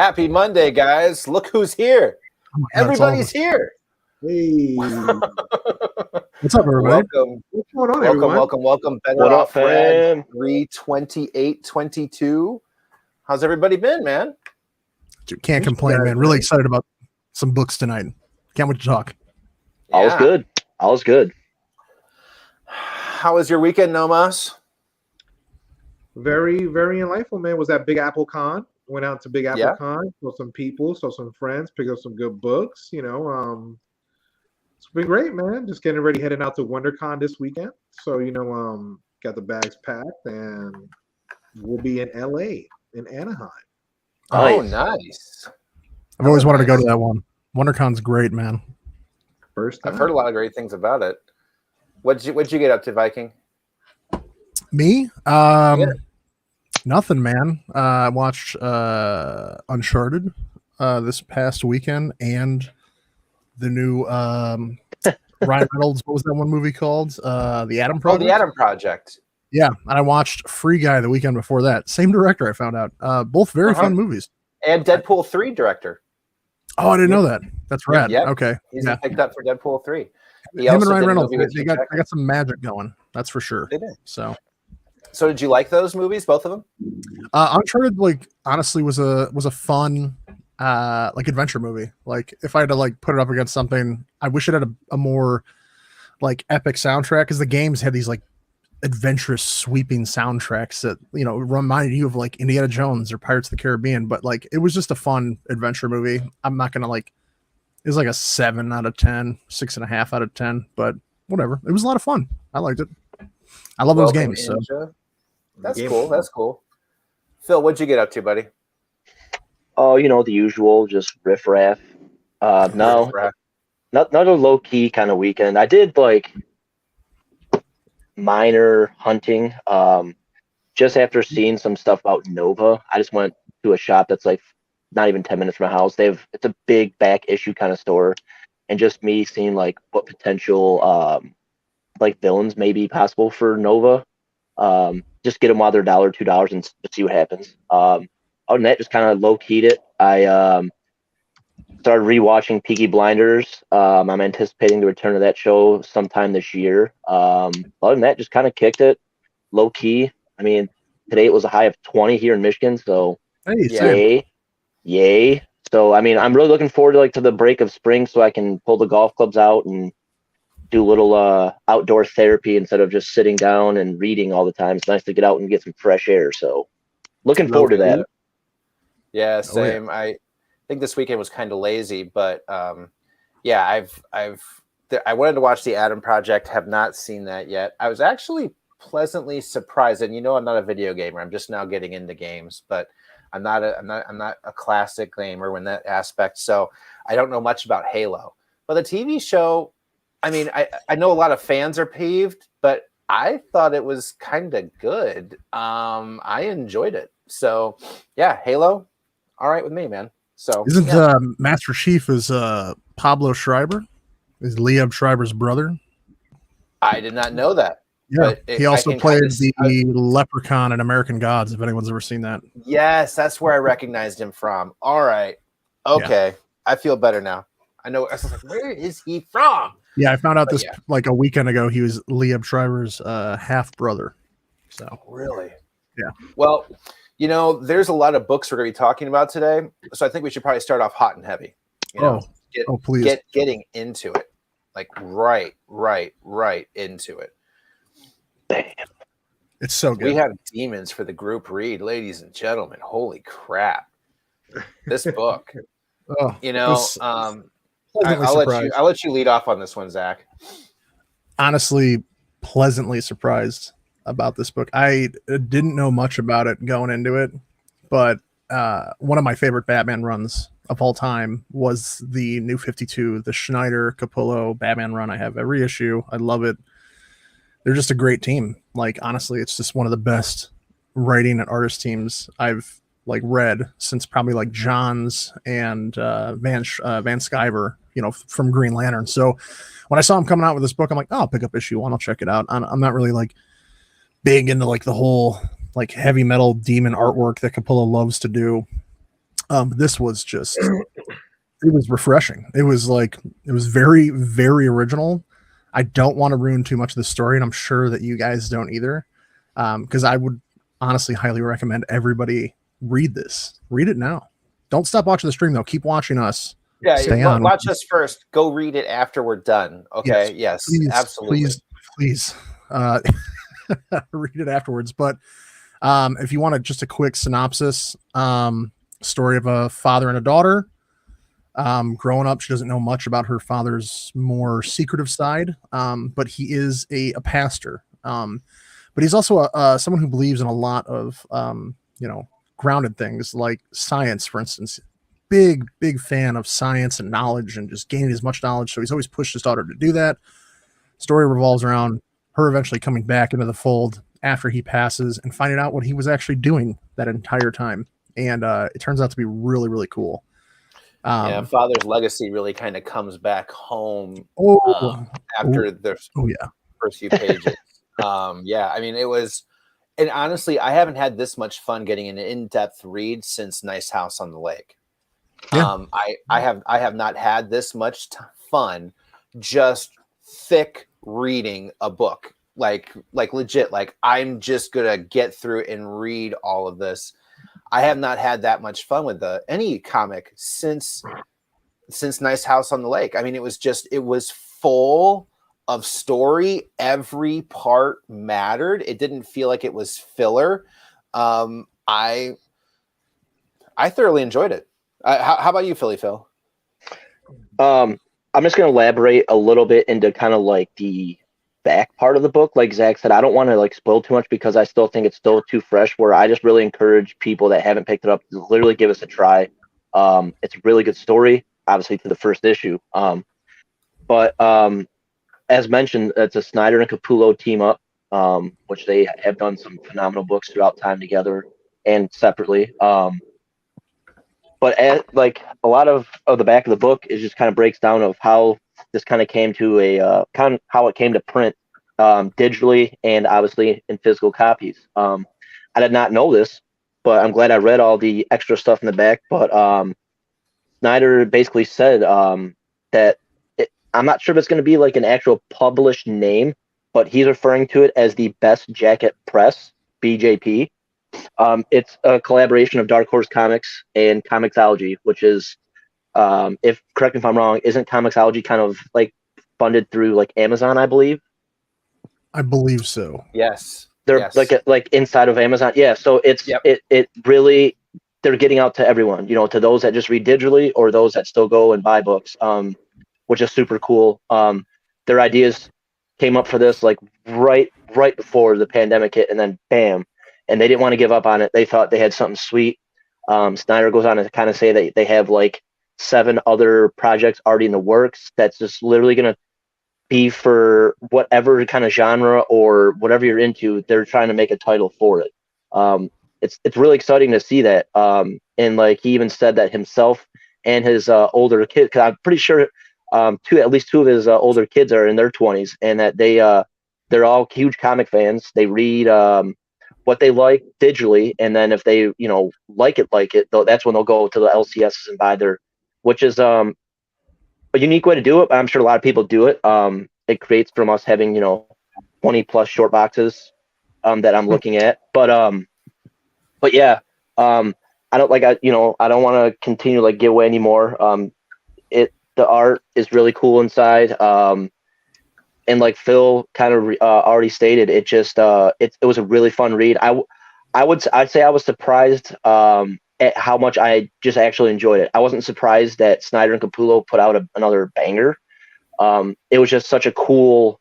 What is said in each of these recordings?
Happy Monday, guys. Look who's here. God, Everybody's here. Hey, What's up, everybody? Welcome. what's going on, everyone? Welcome. Better What Off up, Fred fam? 32822. How's everybody been, man? Dude, can't complain, man. Really excited about some books tonight. Can't wait to talk. All's good. All's good. How was your weekend, Nomas? Very, very delightful, man. Was that Big Apple Con? Went out to Big Apple Yeah. Con, saw some people, saw some friends, picked up some good books. It's been great, man. Just getting ready, heading out to WonderCon this weekend. So, got the bags packed, and we'll be in LA, in Anaheim. Oh, Nice. nice. I've always wanted to go to that one. WonderCon's great, man. First time. I've heard a lot of great things about it. What'd you get up to, Viking? Me? Yeah. Nothing, man. I watched Uncharted this past weekend, and the new Ryan Reynolds. What was that one movie called? The Adam Project. Oh, the Adam Project. Yeah, and I watched Free Guy the weekend before that. Same director, I found out. Both very fun movies. And Deadpool 3 director. Oh, I didn't know that. That's rad. Yep. Okay. He's Yeah. picked up for Deadpool 3. He Him and also Ryan did a Reynolds, movie with they Hugh got Jackman. some magic going. That's for sure. They did. So Did you like those movies, both of them? Uncharted, honestly, was a fun adventure movie. Like, if I had to put it up against something, I wish it had a more epic soundtrack, because the games had these adventurous, sweeping soundtracks that reminded you of Indiana Jones or Pirates of the Caribbean. But it was just a fun adventure movie. I'm not gonna it was a 7 out of 10, 6.5 out of 10, but whatever. It was a lot of fun. I liked it. I love those games. So. That's cool. That's cool. Phil, what'd you get up to, buddy? Oh, the usual, just riffraff. No, Riffraff. not a low key kind of weekend. I did minor hunting. Just after seeing some stuff about Nova, I just went to a shop that's not even 10 minutes from my house. It's a big back issue kind of store, and just me seeing what potential villains may be possible for Nova. Just get them while they're $1, $2, and just see what happens. Other than that, just kind of low keyed it. I started rewatching Peaky Blinders. I'm anticipating the return of that show sometime this year. Other than that, just kind of kicked it low key. I mean, today it was a high of 20 here in Michigan, so yay. So I mean, I'm really looking forward to the break of spring, so I can pull the golf clubs out and do a little outdoor therapy instead of just sitting down and reading all the time. It's nice to get out and get some fresh air. So looking forward to that. Yeah, same. I think this weekend was kind of lazy, but I wanted to watch the Adam Project. Have not seen that yet. I was actually pleasantly surprised, and I'm not a video gamer. I'm just now getting into games, but I'm not a classic gamer in that aspect. So I don't know much about Halo, but the TV show. I mean, I know a lot of fans are peeved, but I thought it was kind of good. I enjoyed it. So yeah, Halo, all right with me, man. So isn't Master Chief is Pablo Schreiber? Is Liev Schreiber's brother? I did not know that. Yeah, he also played the Leprechaun in American Gods, if anyone's ever seen that. Yes, that's where I recognized him from. All right. Okay. Yeah. I feel better now. I know. I was like, where is he from? Yeah, I found out a weekend ago. He was Liev Schreiber's half brother. So really, yeah. Well, there's a lot of books we're going to be talking about today, so I think we should probably start off hot and heavy. Please, getting into it, right into it. Bam. It's so good. We have demons for the group read, ladies and gentlemen. Holy crap! This book. I'll let you lead off on this one, Zach. Honestly, pleasantly surprised about this book. I didn't know much about it going into it, but one of my favorite Batman runs of all time was the New 52, the Schneider Capullo Batman run. I have every issue. I love it. They're just a great team. Honestly, it's just one of the best writing and artist teams I've read since probably Johns and Van Sciver, from Green Lantern. So when I saw him coming out with this book, I'm like, oh, I'll pick up issue 1. I'll check it out. I'm not really big into the whole heavy metal demon artwork that Capullo loves to do. This was just, it was refreshing. It was very, very original. I don't want to ruin too much of the story, and I'm sure that you guys don't either. Because I would honestly highly recommend everybody read this. Read it now. Don't stop watching the stream though. Keep watching us. Yeah, Stay on. watch us first. Go read it after we're done. Okay. Yes, please, absolutely. Please read it afterwards. But if you want just a quick synopsis, story of a father and a daughter. Growing up, she doesn't know much about her father's more secretive side, but he is a pastor. But he's also someone who believes in a lot of grounded things like science, for instance. Big fan of science and knowledge and just gaining as much knowledge. So he's always pushed his daughter to do that. Story revolves around her eventually coming back into the fold after he passes and finding out what he was actually doing that entire time. And it turns out to be really, really cool. Father's legacy really kind of comes back home after the first few pages. I mean, it was, and honestly, I haven't had this much fun getting an in-depth read since Nice House on the Lake. Yeah. I have not had this much fun just thick reading a book, like legit, like I'm just gonna get through and read all of this. I have not had that much fun with any comic since Nice House on the Lake. I mean, it was full of story. Every part mattered. It didn't feel like it was filler. I thoroughly enjoyed it. How about you, Philly Phil? I'm just going to elaborate a little bit into kind of like the back part of the book. Like Zach said, I don't want to like spoil too much because I still think it's still too fresh, where I just really encourage people that haven't picked it up to literally give us a try. It's a really good story, obviously to the first issue. But as mentioned, it's a Snyder and Capullo team up, which they have done some phenomenal books throughout time together and separately. But like a lot of the back of the book is just kind of breaks down of how this kind of came to how it came to print digitally and obviously in physical copies. I did not know this, but I'm glad I read all the extra stuff in the back. But Snyder basically said that I'm not sure if it's going to be like an actual published name, but he's referring to it as the Best Jacket Press, BJP. It's a collaboration of Dark Horse Comics and Comixology, which is, if correct me if I'm wrong, isn't Comixology kind of like funded through like Amazon, I believe? I believe so. Yes. They're like inside of Amazon. Yeah. So it's it really, they're getting out to everyone, to those that just read digitally or those that still go and buy books, which is super cool. Their ideas came up for this like right before the pandemic hit, and then bam. And they didn't want to give up on it. They thought they had something sweet. Snyder goes on to kind of say that they have like 7 other projects already in the works that's just literally going to be for whatever kind of genre or whatever you're into. They're trying to make a title for it. It's really exciting to see that. And like he even said that himself and his older kid, because I'm pretty sure at least 2 of his older kids are in their 20s, and that they're all huge comic fans. They read what they like digitally, and then if they like it, that's when they'll go to the LCSs and buy their, which is a unique way to do it. I'm sure a lot of people do it. It creates from us having 20 plus short boxes that I'm looking at, but yeah, I don't I don't want to continue like give away anymore. The art is really cool inside. And like Phil kind of already stated, it just it was a really fun read. I'd say I was surprised at how much I just actually enjoyed it. I wasn't surprised that Snyder and Capullo put out another banger. It was just such a cool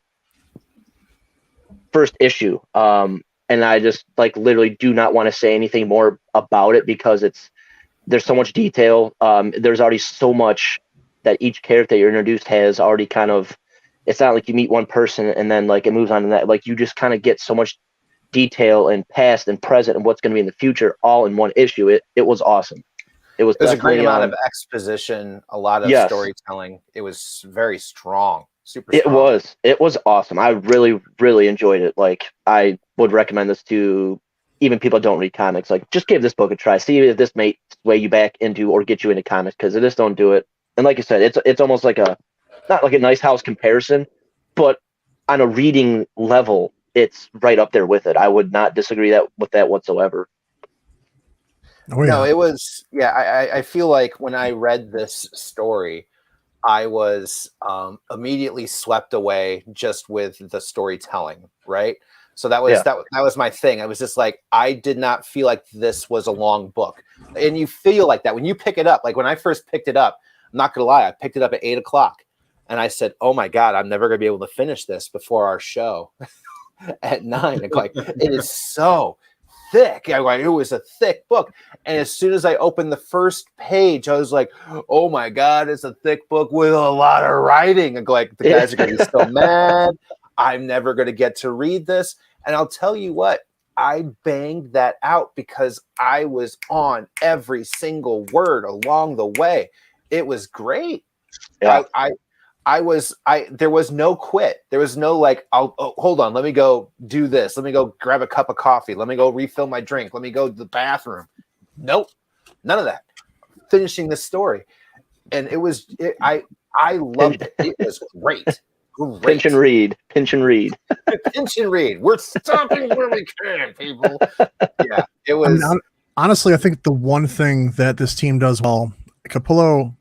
first issue, and I just like literally do not want to say anything more about it because there's so much detail. There's already so much that each character you're introduced has already kind of. It's not like you meet one person and then like it moves on to that. Like you just kind of get so much detail and past and present and what's going to be in the future all in one issue. It was awesome. It was a great amount of exposition, a lot of storytelling. It was very strong, super strong. It was awesome. I really, really enjoyed it. Like I would recommend this to even people that don't read comics, like, just give this book a try. See if this may sway you back into or get you into comics, because they just don't do it. And like you said, it's almost like not like a Nice House comparison, but on a reading level, it's right up there with it. I would not disagree with that whatsoever. Oh, yeah. No, it was, I feel like when I read this story, I was immediately swept away just with the storytelling, right? So that was my thing. I was just like, I did not feel like this was a long book. And you feel like that when you pick it up. Like when I first picked it up, I'm not gonna lie, I picked it up at 8:00 and I said, oh my God, I'm never gonna be able to finish this before our show at 9. Like, it is so thick. It was a thick book. And as soon as I opened the first page, I was like, oh my God, it's a thick book with a lot of writing. And like, the guys are going to be so mad. I'm never going to get to read this. And I'll tell you what, I banged that out because I was on every single word along the way. It was great. Yeah. There was no quit. There was no like, hold on, let me go do this. Let me go grab a cup of coffee. Let me go refill my drink. Let me go to the bathroom. Nope. None of that. Finishing this story. And I loved it. It was great. Great. Pinch and read. Pinch and read. We're stopping where we can, people. Yeah, it was. Honestly, I think the one thing that this team does well, Capullo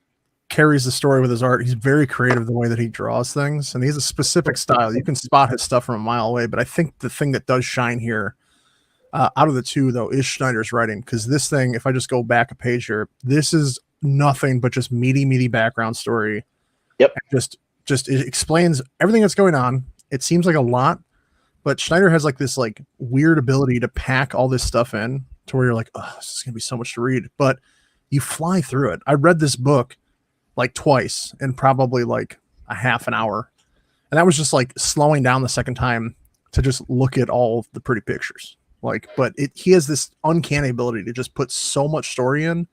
carries the story with his art. He's very creative the way that he draws things, and he has a specific style. You can spot his stuff from a mile away, but I think the thing that does shine here out of the two, though, is Schneider's writing, because this thing, if I just go back a page here, this is nothing but just meaty background story. Yep. Just it explains everything that's going on. It seems like a lot, but Schneider has like this like weird ability to pack all this stuff in to where you're like, oh, this is gonna be so much to read, but you fly through it. I read this book like twice in probably like a half an hour. And that was just like slowing down the second time to just look at all the pretty pictures. Like, but he has this uncanny ability to just put so much story in,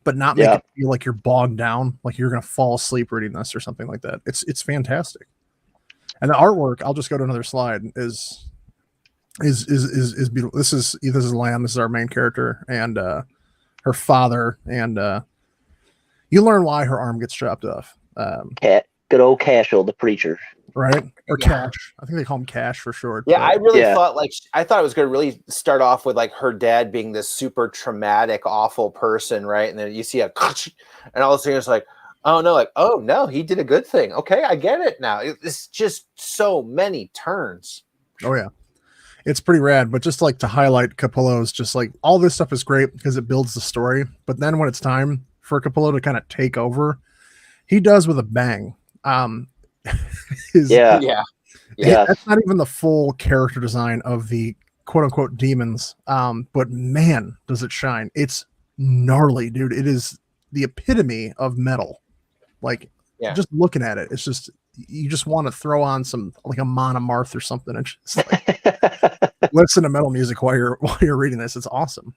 but not make it feel like you're bogged down, like you're going to fall asleep reading this or something like that. It's fantastic. And the artwork, I'll just go to another slide, is beautiful. This is Lamb. This is our main character, and her father, and you learn why her arm gets chopped off. Good old Cashel, the preacher. Right? Or Cash. I think they call him Cash for short. Yeah, I really thought I thought it was going to really start off with like her dad being this super traumatic, awful person, right? And then you see and all of a sudden it's like, oh no, he did a good thing. Okay, I get it now. It's just so many turns. Oh yeah. It's pretty rad, but just like to highlight Capullo's, just like all this stuff is great because it builds the story. But then when it's time for Capullo to kind of take over, he does with a bang. That's not even the full character design of the quote unquote demons. But man, does it shine. It's gnarly, dude. It is the epitome of metal. Like, just looking at it, it's just, you just want to throw on some like a Monomarth or something and just like listen to metal music while you're reading this. It's awesome.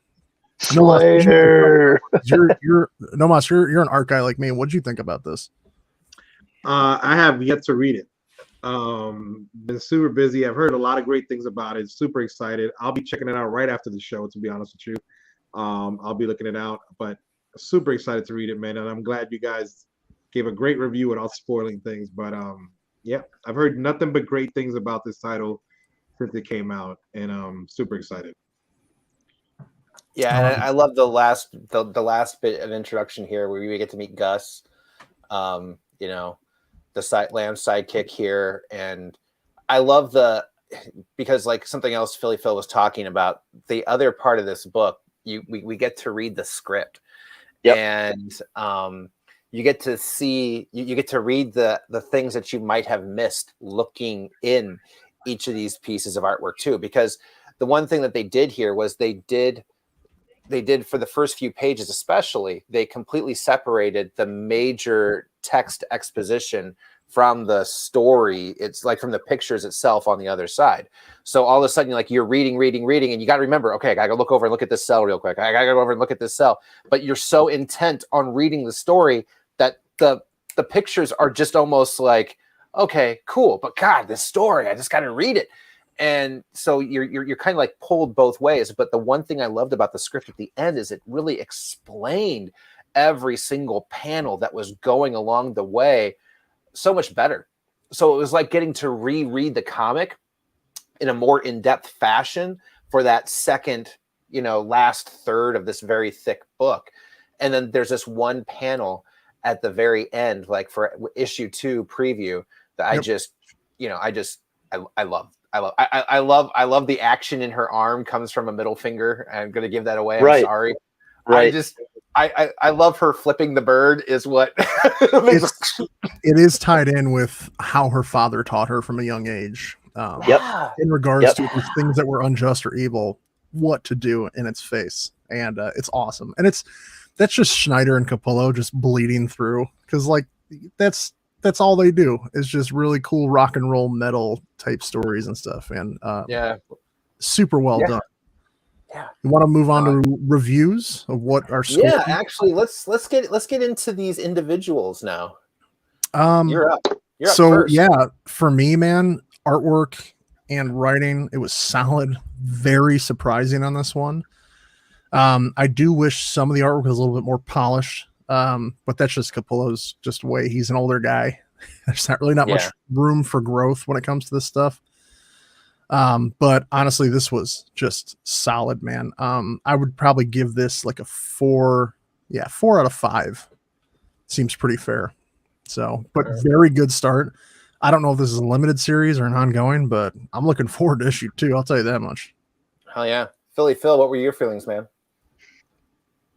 Slayer. You're an art guy like me. What did you think about this? I have yet to read it. Been super busy. I've heard a lot of great things about it. Super excited. I'll be checking it out right after the show, to be honest with you. I'll be looking it out, but super excited to read it, man. And I'm glad you guys gave a great review without spoiling things. But I've heard nothing but great things about this title since it came out, and I'm super excited. Yeah, and I love the last bit of introduction here where we get to meet Gus. The Lamb sidekick here, and I love because like something else Philly Phil was talking about, the other part of this book, we get to read the script, and you get to see, you get to read the things that you might have missed looking in each of these pieces of artwork too, because the one thing that they did here was they did for the first few pages especially, they completely separated the major text exposition from the story. It's like from the pictures itself on the other side. So all of a sudden, you're reading, and you got to remember, okay, I got to look over and look at this cell real quick. I got to go over and look at this cell. But you're so intent on reading the story that the pictures are just almost like, okay, cool. But God, this story, I just got to read it. And so you're kind of like pulled both ways. But the one thing I loved about the script at the end is it really explained every single panel that was going along the way so much better. So it was like getting to reread the comic in a more in-depth fashion for that second, last third of this very thick book. And then there's this one panel at the very end, like for issue 2 preview, that I love the action in her arm comes from a middle finger. I'm going to give that away. I'm sorry. Right. I love her flipping the bird is what it is tied in with how her father taught her from a young age. In regards to these things that were unjust or evil, what to do in its face. And it's awesome. And that's just Schneider and Capullo just bleeding through, because like that's all they do is just really cool rock and roll metal type stories and stuff. And super well done. Yeah. You want to move on to reviews of what our school? Yeah, actually, let's get into these individuals now. You're up. You're up first. For me, man, artwork and writing, it was solid. Very surprising on this one. I do wish some of the artwork was a little bit more polished, but that's just Capullo's just way. He's an older guy. There's not much room for growth when it comes to this stuff. But honestly, this was just solid, man. I would probably give this like a 4. Yeah, 4 out of 5 seems pretty fair. So, but very good start. I don't know if this is a limited series or an ongoing, but I'm looking forward to issue 2. I'll tell you that much. Hell yeah. Phil, what were your feelings, man?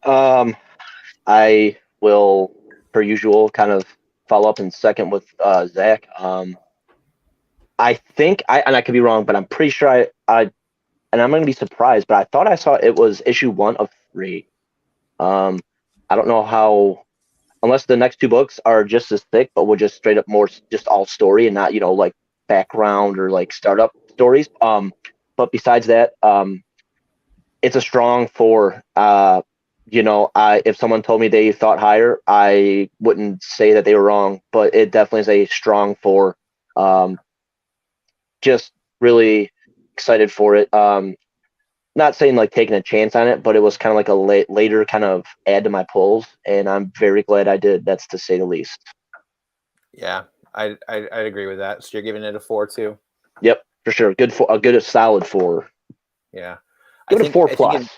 I will, per usual, kind of follow up in second with Zach. I think and I could be wrong, but I'm pretty sure and I'm going to be surprised, but I thought I saw it was issue 1 of 3. I don't know how, unless the next 2 books are just as thick, but we're just straight up more just all story and not, like background or like startup stories. But besides that, it's a strong 4. If someone told me they thought higher, I wouldn't say that they were wrong, but it definitely is a strong 4. Just really excited for it. Not saying like taking a chance on it, but it was kind of like a later kind of add to my pulls, and I'm very glad I did. That's to say the least. Yeah, I'd agree with that. So you're giving it a 4 too? Yep, for sure. A solid 4. Yeah, give it a 4+.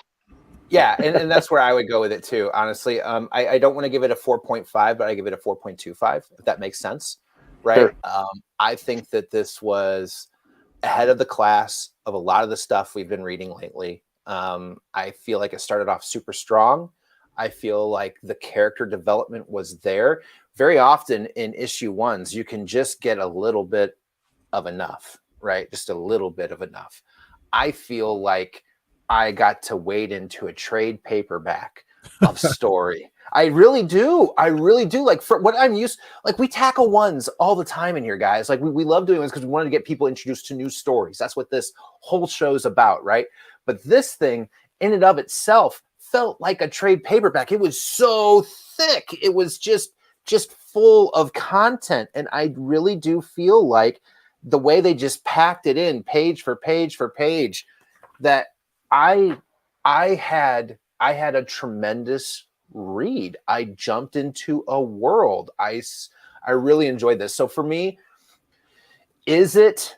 Yeah, and that's where I would go with it too. Honestly, I don't want to give it a 4.5, but I give it a 4.25 if that makes sense, right? Sure. I think that this was ahead of the class of a lot of the stuff we've been reading lately. I feel like it started off super strong. I feel like the character development was there. Very often in issue 1s, you can just get a little bit of enough, right? Just a little bit of enough. I feel like I got to wade into a trade paperback of story. I really do. Like for what I'm used, like we tackle 1s all the time in here, guys. Like we love doing this because we want to get people introduced to new stories. That's what this whole show's about, right? But this thing in and of itself felt like a trade paperback. It was so thick. It was just full of content. And I really do feel like the way they just packed it in page for page for page, that I had a tremendous read. I jumped into a world. I really enjoyed this. So for me, is it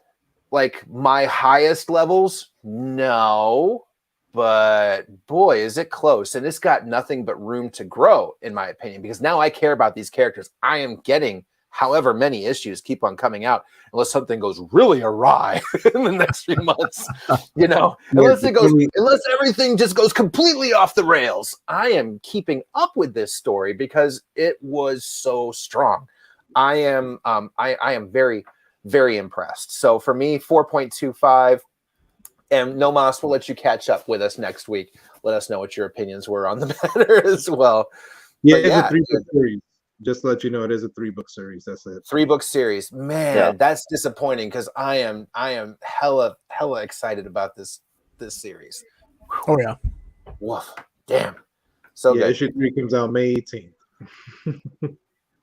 like my highest levels? No, but boy, is it close. And it's got nothing but room to grow, in my opinion, because now I care about these characters. I am getting however many issues keep on coming out, unless something goes really awry in the next few months, unless everything just goes completely off the rails. I am keeping up with this story because it was so strong. I am very, very impressed. So for me, 4.25. And Nomas, we'll let you catch up with us next week. Let us know what your opinions were on the matter as well. Yeah, it's a 3-book series. Just to let you know, it is a 3-book series. That's it. 3-book series. Man, That's disappointing because I am hella excited about this series. Oh yeah. Woof. Damn. So good. Issue 3 comes out May 18th.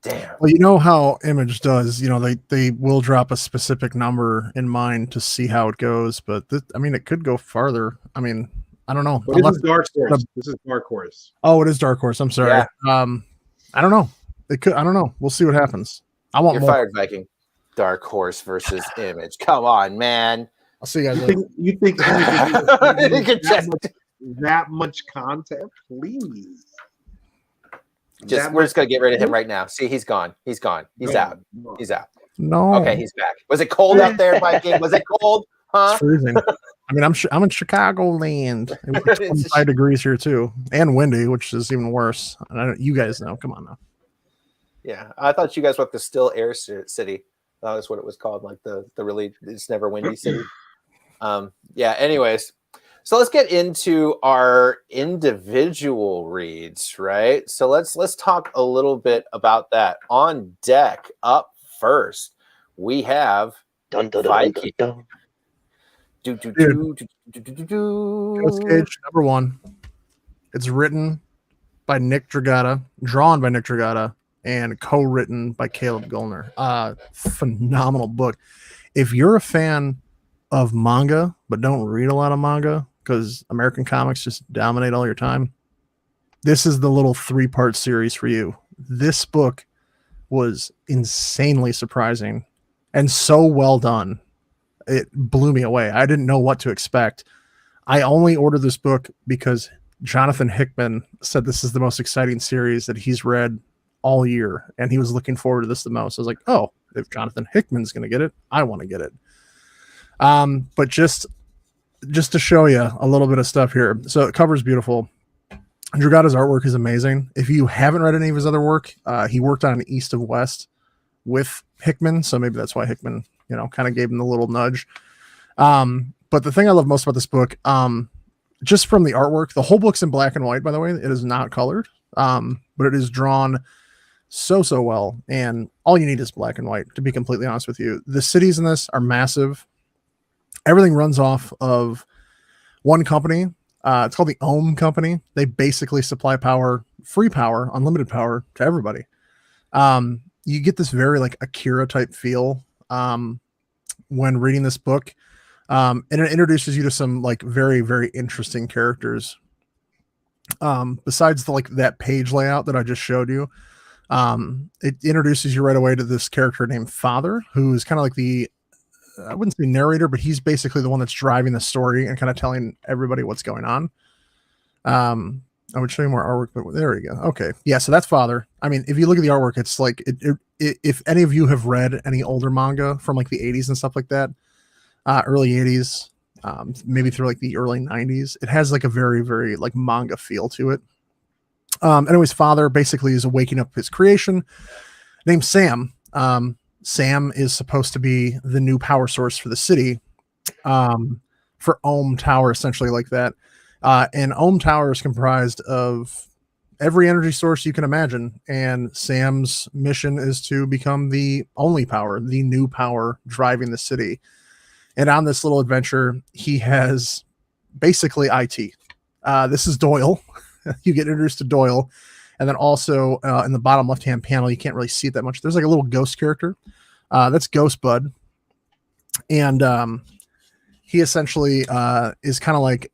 Damn. Well, you know how Image does. You know, they will drop a specific number in mind to see how it goes, but I mean, it could go farther. I mean, I don't know. But this is Dark Horse. This is Dark Horse. Oh, it is Dark Horse. I'm sorry. Yeah. I don't know. It could. I don't know. We'll see what happens. I want You're more. fired, Viking. Dark Horse versus Image. Come on, man. I'll see you guys later. You think that much content? Please. We're just gonna get rid of him right now. See, he's gone. He's gone. He's out. He's out. No. Okay, he's back. Was it cold out there, Viking? Was it cold? Huh? It's freezing. I mean, I'm in Chicagoland. It was like 25 degrees here too, and windy, which is even worse. And you guys know. Come on now. Yeah, I thought you guys were the Still Air City. That was what it was called, like the really it's never windy city. Yeah. Anyways, so let's get into our individual reads, right? So let's talk a little bit about that. On deck, up first, we have Viking. Ghost Cage #1. It's written by Nick Dragata, drawn by Nick Dragata, and co-written by Caleb Gollner. Phenomenal book. If you're a fan of manga but don't read a lot of manga because American comics just dominate all your time, this is the little 3-part series for you. This book was insanely surprising and so well done. It blew me away. I didn't know what to expect. I only ordered this book because Jonathan Hickman said this is the most exciting series that he's read all year, and he was looking forward to this the most. I was like, oh, if Jonathan Hickman's going to get it, I want to get it. But just to show you a little bit of stuff here. So the cover's beautiful. Dragata's artwork is amazing. If you haven't read any of his other work, he worked on East of West with Hickman, so maybe that's why Hickman, kind of gave him the little nudge. But the thing I love most about this book, just from the artwork, the whole book's in black and white, by the way. It is not colored, but it is drawn so well, and all you need is black and white, to be completely honest with you. The cities in this are massive. Everything runs off of one company. It's called the Ohm Company. They basically supply power, free power, unlimited power to everybody. You get this very like Akira type feel when reading this book. And it introduces you to some like very, very interesting characters. Besides that page layout that I just showed you, it introduces you right away to this character named Father, who is kind of like I wouldn't say narrator, but he's basically the one that's driving the story and kind of telling everybody what's going on. I would show you more artwork, but there we go. Okay. Yeah. So that's Father. I mean, if you look at the artwork, it's like, if any of you have read any older manga from like the 80s and stuff like that, early 80s, maybe through like the early 90s, it has like a very, very like manga feel to it. Anyways, Father basically is waking up his creation named Sam. Sam is supposed to be the new power source for the city, for Ohm Tower, essentially like that. And Ohm Tower is comprised of every energy source you can imagine. And Sam's mission is to become the only power, the new power driving the city. And on this little adventure, he has basically IT. This is Doyle. You get introduced to Doyle. And then also in the bottom left-hand panel, you can't really see it that much. There's like a little ghost character. That's Ghost Bud. And he essentially is kind of like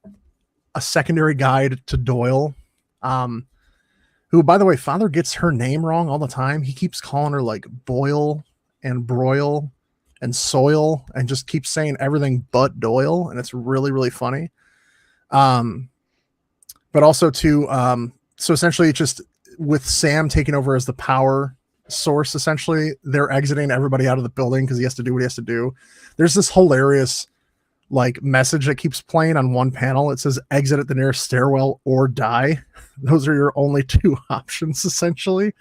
a secondary guide to Doyle, who, by the way, Father gets her name wrong all the time. He keeps calling her like Boyle and Broil and Soil and just keeps saying everything but Doyle. And it's really, really funny. But also too, so essentially just with Sam taking over as the power source, essentially they're exiting everybody out of the building because he has to do what he has to do. There's this hilarious like message that keeps playing on one panel. It says exit at the nearest stairwell or die. Those are your only two options essentially.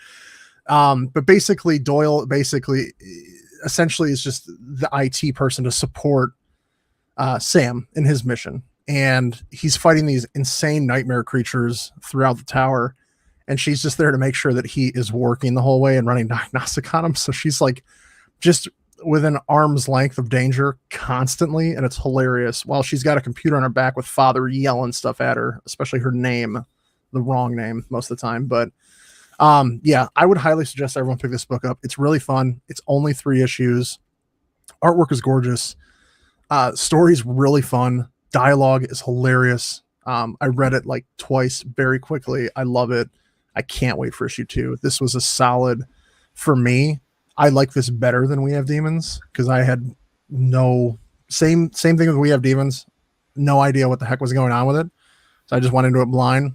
But basically Doyle essentially is just the IT person to support Sam in his mission. And he's fighting these insane nightmare creatures throughout the tower. And she's just there to make sure that he is working the whole way and running diagnostic on him. So she's like just within arm's length of danger constantly. And it's hilarious. While she's got a computer on her back with Father yelling stuff at her, especially her name, the wrong name most of the time. But Yeah, I would highly suggest everyone pick this book up. It's really fun. It's only 3 issues. Artwork is gorgeous. Story's really fun. Dialogue is hilarious. I read it like twice very quickly. I love it. I can't wait for issue 2. This was a solid for me. I like this better than We Have Demons because I had no same thing with We Have Demons. No idea what the heck was going on with it. So I just went into it blind.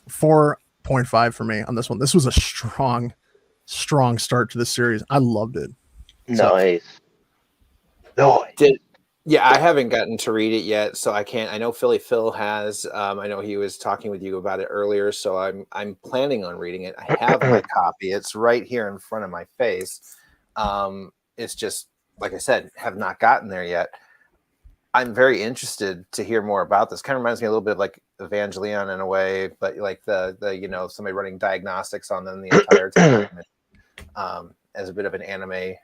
4.5 for me on this one. This was a strong start to the series. I loved it. Nice. Yeah, I haven't gotten to read it yet, so I can't. I know Philly Phil has. I know he was talking with you about it earlier, so I'm planning on reading it. I have my copy. It's right here in front of my face. It's just, like I said, have not gotten there yet. I'm very interested to hear more about this. Kind of reminds me a little bit of like Evangelion in a way, but like the somebody running diagnostics on them the entire time. As a bit of an anime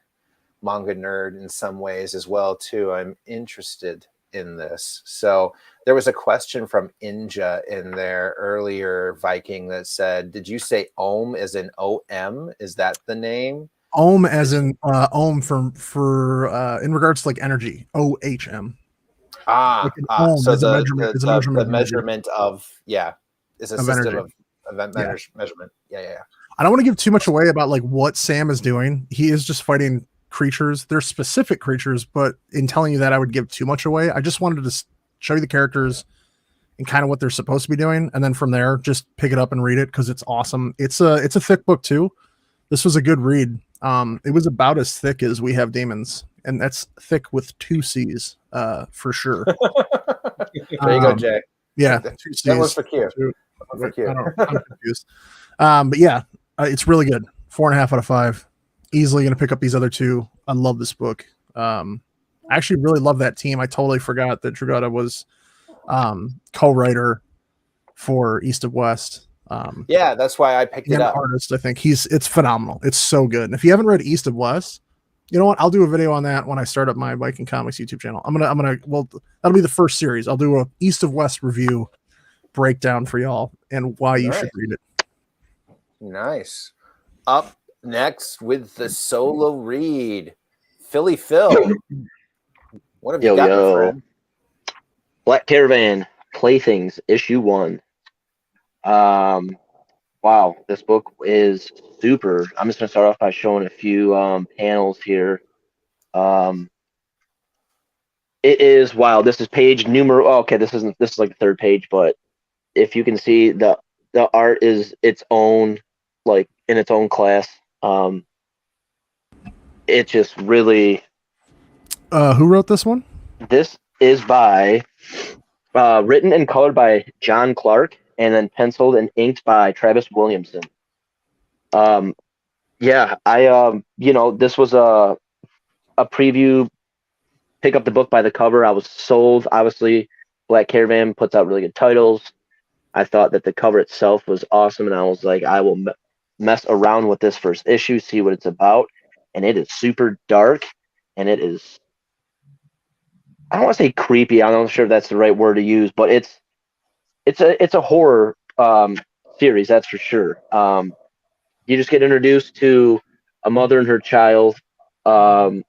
manga nerd in some ways as well too, I'm interested in this. So there was a question from Inja in there earlier, Viking, that said, did you say Ohm as in OM? Is that the name? Ohm as in Ohm for in regards to like energy, OHM. Like so is the measurement of is a of system energy. of measurement. Yeah. I don't want to give too much away about like what Sam is doing. He is just fighting creatures. They're specific creatures, but in telling you that, I would give too much away. I just wanted to show you the characters and kind of what they're supposed to be doing, and then from there, just pick it up and read it because it's awesome. It's a thick book too. This was a good read. It was about as thick as We Have Demons, and that's thick with 2 C's for sure. There you go, Jay. Yeah, 2 C's. That was for Q. I'm confused. But yeah, it's really good. 4.5 out of 5. Easily going to pick up these other 2. I love this book. I actually really love that team. I totally forgot that Dragata was co-writer for East of West. Yeah, that's why I picked it up. Artist, I think it's phenomenal. It's so good. And if you haven't read East of West, you know what? I'll do a video on that when I start up my Viking Comics YouTube channel. Well, that'll be the first series. I'll do a East of West review breakdown for y'all and why you should read it. Nice. Up next with the solo read, Philly Phil. What have you got, my friend? Black Caravan Playthings issue 1. Wow, this book is super. I'm just gonna start off by showing a few panels here. It is wow. This is page numero. Oh, okay, this is like the 3rd page, but if you can see the art is its own, like in its own class. It just really. Who wrote this one? This is by written and colored by John Clark, and then penciled and inked by Travis Williamson. Yeah, I this was a preview. Pick up the book by the cover. I was sold. Obviously, Black Caravan puts out really good titles. I thought that the cover itself was awesome, and I was like, I will mess around with this first issue, see what it's about. And it is super dark, and it is, I don't want to say creepy. I'm not sure if that's the right word to use, but it's a horror series, that's for sure. You just get introduced to a mother and her child. The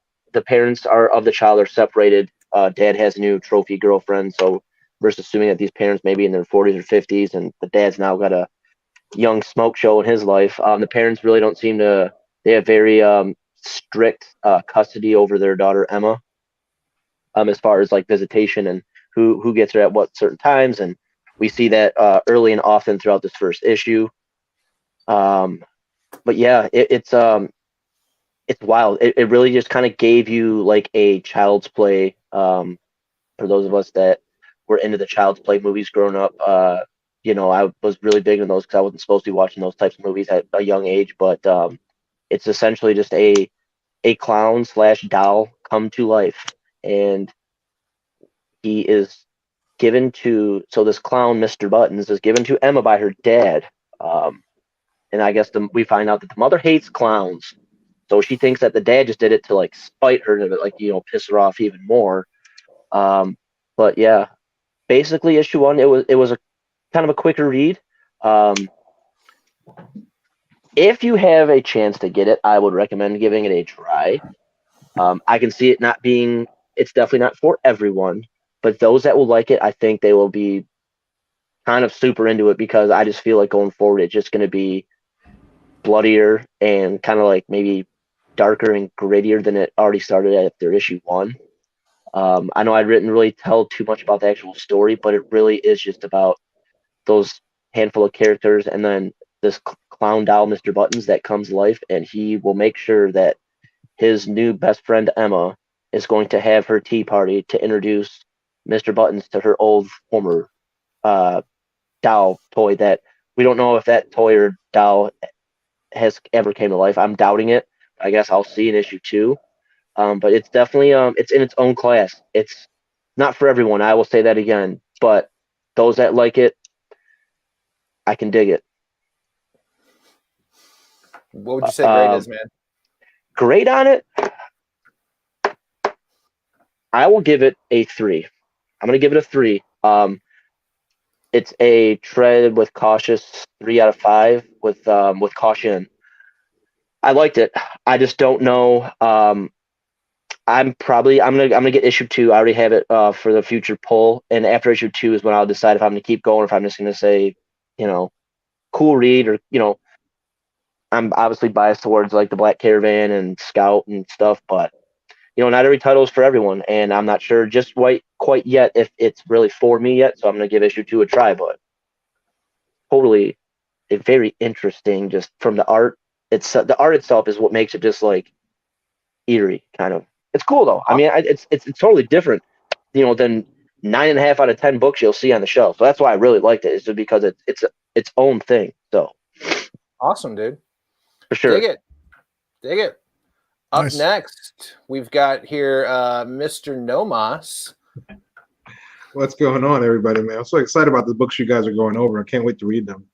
parents of the child are separated. Dad has a new trophy girlfriend, so we're just assuming that these parents may be in their 40s or 50s, and the dad's now got a young smoke show in his life. The parents really don't seem to. They have very strict custody over their daughter Emma, as far as like visitation and who gets her at what certain times, and we see that early and often throughout this first issue. But yeah, it's wild. It really just kind of gave you like a Child's Play. For those of us that were into the Child's Play movies growing up, I was really big in those because I wasn't supposed to be watching those types of movies at a young age. But it's essentially just a clown / doll come to life, and he is given to, so this clown, Mr. Buttons, is given to Emma by her dad. And I guess we find out that the mother hates clowns. So she thinks that the dad just did it to like spite her, to like, piss her off even more. But yeah, basically issue 1, it was a kind of a quicker read. if you have a chance to get it, I would recommend giving it a try. I can see it not being, it's definitely not for everyone, but those that will like it, I think they will be kind of super into it, because I just feel like going forward, it's just going to be bloodier and kind of like maybe darker and grittier than it already started at their issue 1. I know I didn't really tell too much about the actual story, but it really is just about those handful of characters, and then this clown doll, Mr. Buttons, that comes to life, and he will make sure that his new best friend Emma is going to have her tea party to introduce Mr. Buttons to her old former doll toy that we don't know if that toy or doll has ever came to life. I'm doubting it. I guess I'll see in issue 2. But it's definitely it's in its own class. It's not for everyone. I will say that again. But those that like it, I can dig it. What would you say grade is, man? Grade on it, I will give it a 3. I'm gonna give it a 3. It's a tread with cautious 3 out of 5 with caution. I liked it. I just don't know. I'm gonna get issue 2. I already have it for the future pull, and after issue 2 is when I'll decide if I'm gonna keep going, or if I'm just gonna say, cool read, or I'm obviously biased towards like the Black Caravan and Scout and stuff, but not every title is for everyone, and I'm not sure just quite yet if it's really for me yet. So I'm gonna give issue 2 a try, but totally very interesting. Just from the art, the art itself is what makes it just like eerie, kind of. It's cool though. I mean, it's totally different, than 9.5 out of 10 books you'll see on the shelf. So that's why I really liked it, is just because it's its own thing. So awesome, dude. For sure. Dig it. Up Nice. next, we've got here Mr. Nomos. What's going on, everybody, man? I'm so excited about the books you guys are going over. I can't wait to read them.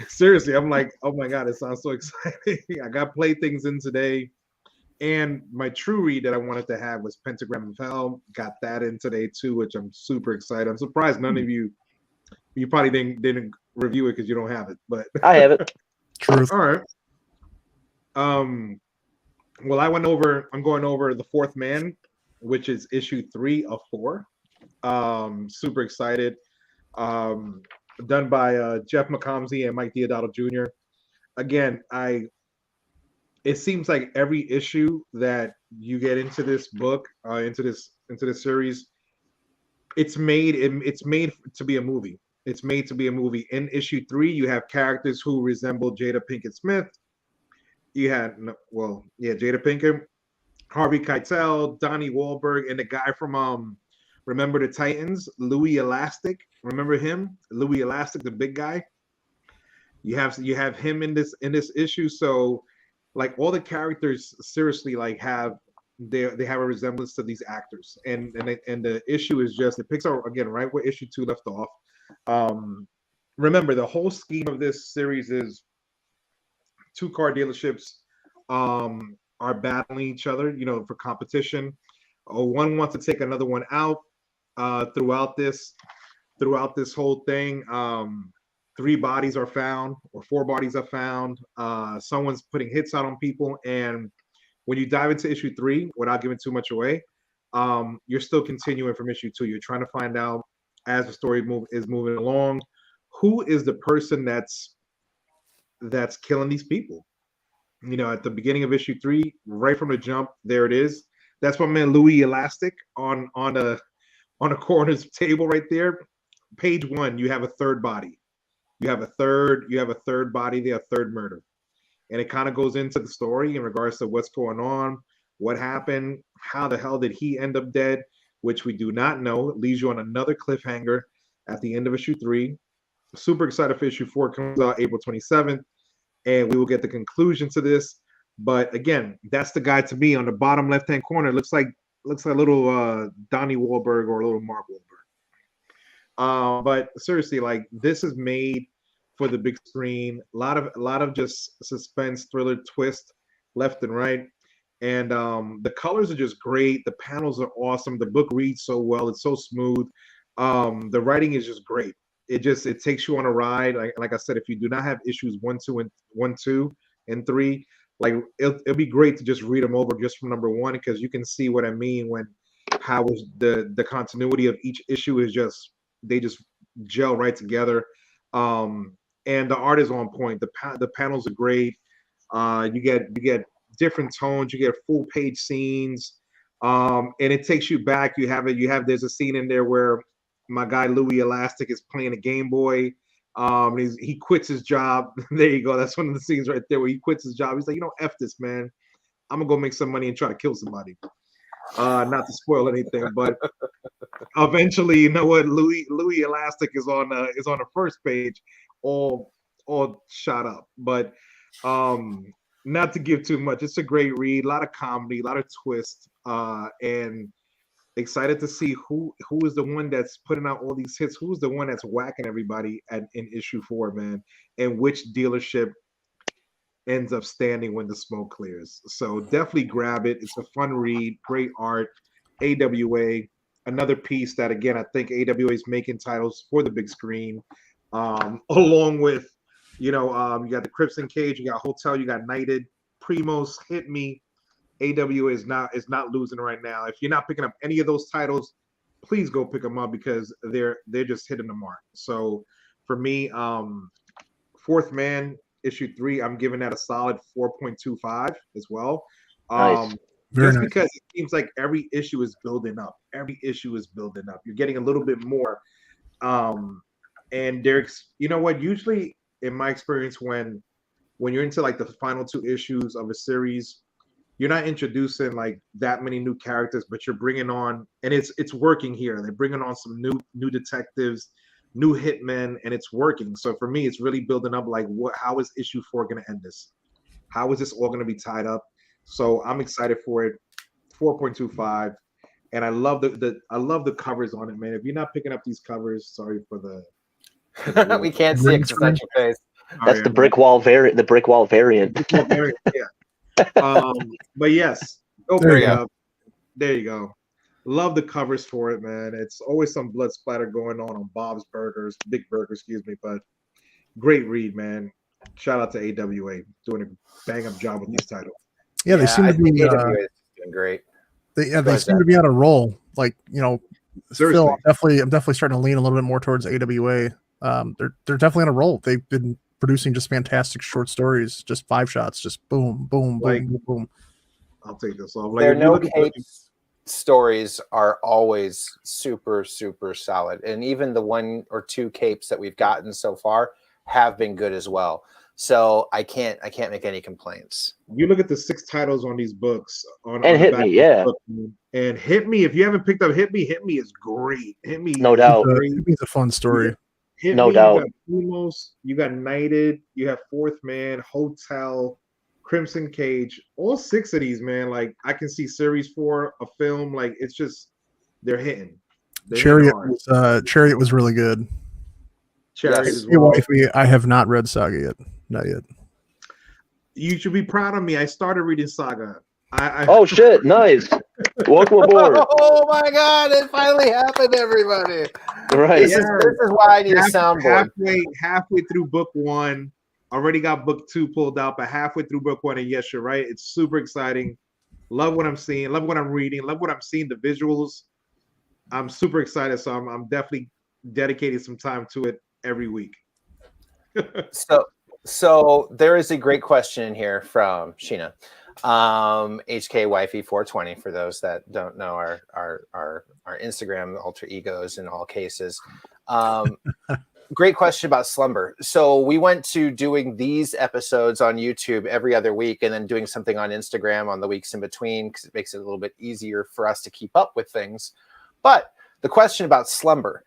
Seriously, I'm like, oh my God, it sounds so exciting. I got Playthings in today. And my true read that I wanted to have was Pentagram of Hell. Got that in today too, which I'm super excited. I'm surprised none of you probably didn't review it because you don't have it, but I have it. Truth. All right. Well, I'm going over The Fourth Man, which is issue 3 of 4. Super excited. Done by Jeff McComsey and Mike Deodato Jr. Again, it seems like every issue that you get into this book, into this series, it's made to be a movie. It's made to be a movie. In issue 3, you have characters who resemble Jada Pinkett Smith. You had, Jada Pinkett, Harvey Keitel, Donnie Wahlberg, and the guy from Remember the Titans, Louis Elastic. Remember him? Louis Elastic, the big guy. You have him in this issue. So like all the characters seriously like they have a resemblance to these actors. And the issue is just, it picks up again right where issue 2 left off. Remember, the whole scheme of this series is 2 car dealerships are battling each other, for competition. One wants to take another one out. Throughout this whole thing, 3 bodies are found, or 4 bodies are found. Someone's putting hits out on people, and when you dive into issue 3, without giving too much away, you're still continuing from issue 2. You're trying to find out, as the story is moving along, who is the person that's killing these people. At the beginning of issue 3, right from the jump, there it is. That's my man Louis Elastic on a corner's table right there. Page 1, you have a third body. You have a third body there, a third murder. And it kind of goes into the story in regards to what's going on, what happened, how the hell did he end up dead, which we do not know. It leaves you on another cliffhanger at the end of issue 3. Super excited for issue 4. Comes out April 27th, and we will get the conclusion to this. But again, that's the guy to me on the bottom left-hand corner. Looks like a little Donnie Wahlberg or a little Mark Wahlberg. But seriously, like, this is made for the big screen. A lot of just suspense, thriller, twist left and right. And the colors are just great. The panels are awesome. The book reads so well. It's so smooth. The writing is just great. it takes you on a ride. Like I said, if you do not have issues 1, 2, and 3, like it'll be great to just read them over just from number 1, because you can see what I mean when how is the continuity of each issue is just they just gel right together. And the art is on point. The panels are great. You get different tones. You get full page scenes. And it takes you back. There's a scene in there where my guy Louis Elastic is playing a Game Boy. He quits his job. There you go. That's one of the scenes right there where he quits his job. He's like, F this, man. I'm gonna go make some money and try to kill somebody. Not to spoil anything, but eventually, you know what? Louis Elastic is on the first page, all shot up. But not to give too much, it's a great read. A lot of comedy, a lot of twist, and excited to see who is the one that's putting out all these hits. Who's the one that's whacking everybody in issue 4, man? And which dealership ends up standing when the smoke clears. So definitely grab it. It's a fun read, great art. AWA, another piece that, again, I think AWA is making titles for the big screen, along with, you got the Crimson Cage, you got Hotel, you got Knighted, Primos, Hit Me. AWA is not losing right now. If you're not picking up any of those titles, please go pick them up, because they're just hitting the mark. So for me, Fourth Man, issue 3, I'm giving that a solid 4.25 as well. Nice. Just because it seems like every issue is building up. You're getting a little bit more. And there's, usually in my experience, when you're into like the final 2 issues of a series, you're not introducing like that many new characters, but you're bringing on, and it's working here. They're bringing on some new detectives, new hitmen, and it's working. So for me, it's really building up like how is issue 4 going to end this? How is this all going to be tied up? So I'm excited for it. 4.25, and I love the covers on it, man. If you're not picking up these covers, sorry for the we can't see it because it's not your face. That's the brick wall variant. The brick wall variant. Yeah. But yes, there you go. Love the covers for it, man. It's always some blood splatter going on Bob's Burgers, Big Burger, excuse me. But great read, man. Shout out to AWA doing a bang up job with these titles. Yeah, they seem to be AWA is doing great. They seem to be on a roll. Like, Seriously. Phil, I'm definitely starting to lean a little bit more towards AWA. They're definitely on a roll. They've been producing just fantastic short stories, just 5 shots, just boom, boom, Like, boom, boom. I'll take this off. Like, Their no capes stories are always super, super solid, and even the 1 or 2 capes that we've gotten so far have been good as well. So I can't make any complaints. You look at the 6 titles on these books on Hit Me, yeah. And Hit Me, if you haven't picked up Hit Me is great. Hit Me, no doubt. It's a fun story. No doubt. You got Primos, you got Knighted, you have Fourth Man, Hotel, Crimson Cage. All 6 of these, man. Like, I can see series 4, a film. Like, it's just they're hitting. Chariot was really good. Chariot Yes. as well. I have not read Saga yet. Not yet. You should be proud of me. I started reading Saga. Oh shit! Nice. Welcome aboard. Oh my God! It finally happened, everybody. Right. This is why I need a soundboard. Halfway through book 1, already got book 2 pulled out, but halfway through book 1, and yes, you're right. It's super exciting. Love what I'm seeing. Love what I'm reading. Love what I'm seeing. The visuals. I'm super excited. So I'm definitely dedicating some time to it every week. So there is a great question in here from Sheena. HK Wifey 420 for those that don't know our Instagram alter egos in all cases. Great question about slumber. So we went to doing these episodes on YouTube every other week and then doing something on Instagram on the weeks in between, because it makes it a little bit easier for us to keep up with things. But the question about slumber,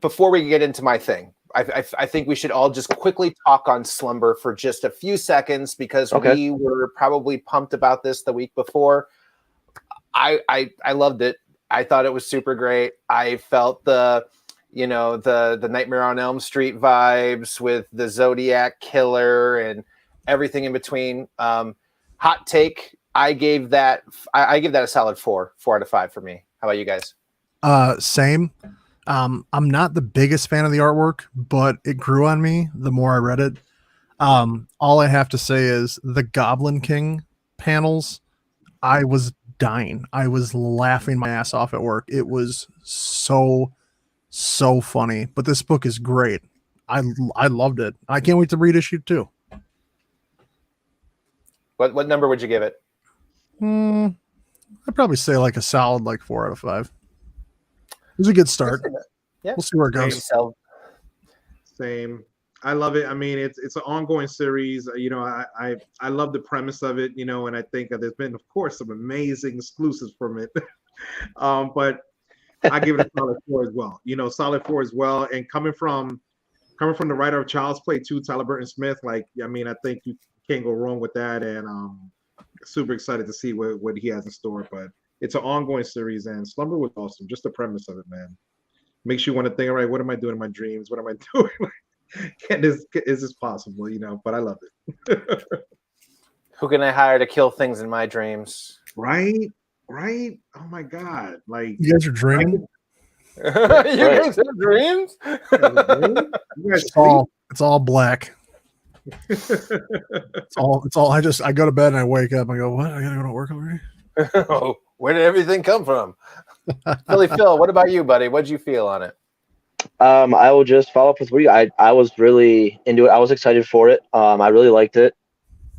before we get into my thing, I think we should all just quickly talk on slumber for just a few seconds, because we were probably pumped about this the week before. I loved it. I thought it was super great. I felt the Nightmare on Elm Street vibes with the Zodiac killer and everything in between. Hot take. I give that a solid 4 out of 5 for me. How about you guys? Same. I'm not the biggest fan of the artwork, but it grew on me the more I read it. All I have to say is the Goblin King panels, I was dying. I was laughing my ass off at work. It was so funny. But this book is great. I loved it. I can't wait to read issue 2. What number would you give it? I'd probably say like a solid like 4 out of 5. It was a good start. Yeah. We'll see where it goes. Same. I love it. I mean, it's an ongoing series. You know, I love the premise of it. You know, and I think there's been, of course, some amazing exclusives from it. But I give it a solid 4 as well. You know, solid 4 as well. And coming from the writer of Child's Play too, Tyler Burton Smith. Like, I mean, I think you can't go wrong with that. And super excited to see what he has in store. But it's an ongoing series, and Slumber was awesome. Just the premise of it, man, makes you want to think, all right, what am I doing in my dreams? What am I doing? Is this possible? You know, but I love it. Who can I hire to kill things in my dreams? Right. Oh my God! Like, You guys are dreaming. You guys have dreams? You guys It's all black. It's all. I go to bed and I wake up and I go, what? I gotta go to work already. Oh, where did everything come from? Phil, what about you, buddy? What'd you feel on it? I will just follow up with you. I was really into it. I was excited for it. I really liked it.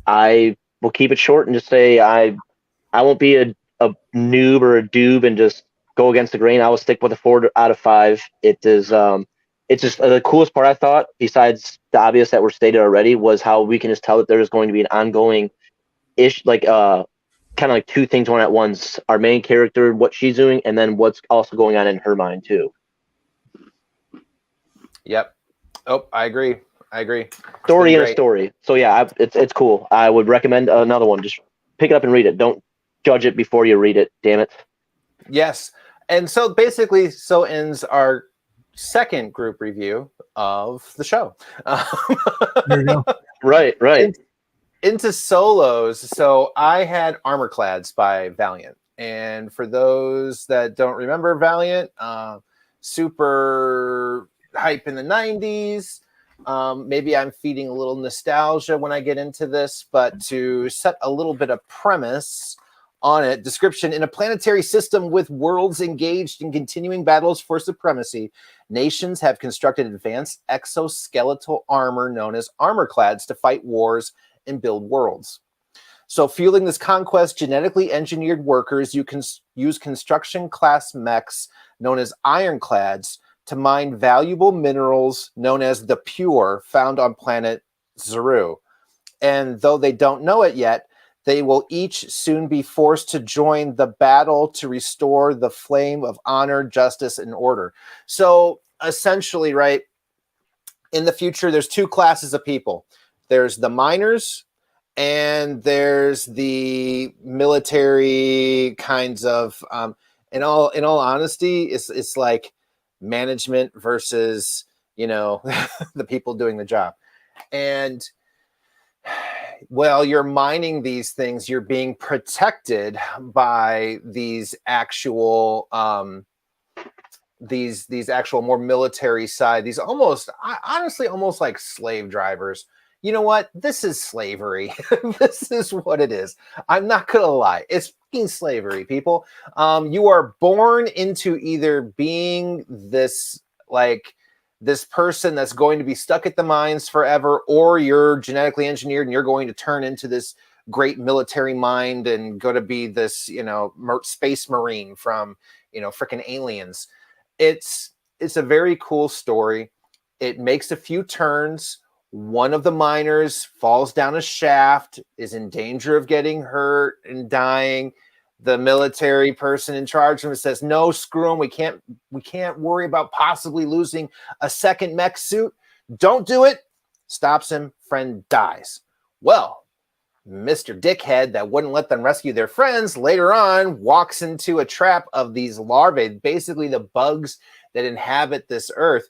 I will keep it short and just say I won't be a noob or a doob and just go against the grain. I will stick with a 4 out of 5. It is it's just the coolest part I thought, besides the obvious that were stated already, was how we can just tell that there is going to be an ongoing like kind of like two things going at once. Our main character, what she's doing, and then what's also going on in her mind too. Yep. Oh, I agree. Story and a story. So yeah, it's cool. I would recommend another one. Just pick it up and read it. Don't judge it before you read it. Damn it. Yes. And so basically, so ends our second group review of the show. There you go. Right. Into solos. So I had Armor Clads by Valiant. And for those that don't remember Valiant, super hype in the 90s. Maybe I'm feeding a little nostalgia when I get into this, but to set a little bit of premise on it, description: in a planetary system with worlds engaged in continuing battles for supremacy, nations have constructed advanced exoskeletal armor known as armor clads to fight wars and build worlds. So fueling this conquest, genetically engineered workers you can use construction class mechs known as ironclads to mine valuable minerals known as the Pure found on planet Zeru. And though they don't know it yet, they will each soon be forced to join the battle to restore the flame of honor, justice, and order. So essentially, right, in the future, there's two classes of people. There's the miners and there's the military kinds of, in all honesty, it's like management versus, the people doing the job. And while you're mining these things, you're being protected by these actual these actual more military side, these honestly almost like slave drivers. You know what? This is slavery. This is what it is. I'm not gonna lie. It's fucking slavery, people. You are born into either being this person that's going to be stuck at the mines forever, or you're genetically engineered and you're going to turn into this great military mind and go to be this, space marine from, freaking aliens. It's a very cool story. It makes a few turns. One of the miners falls down a shaft, is in danger of getting hurt and dying. The military person in charge of him says, no, screw him. We can't worry about possibly losing a second mech suit. Don't do it. Stops him. Friend dies. Well, Mr. Dickhead that wouldn't let them rescue their friends later on walks into a trap of these larvae, basically the bugs that inhabit this earth.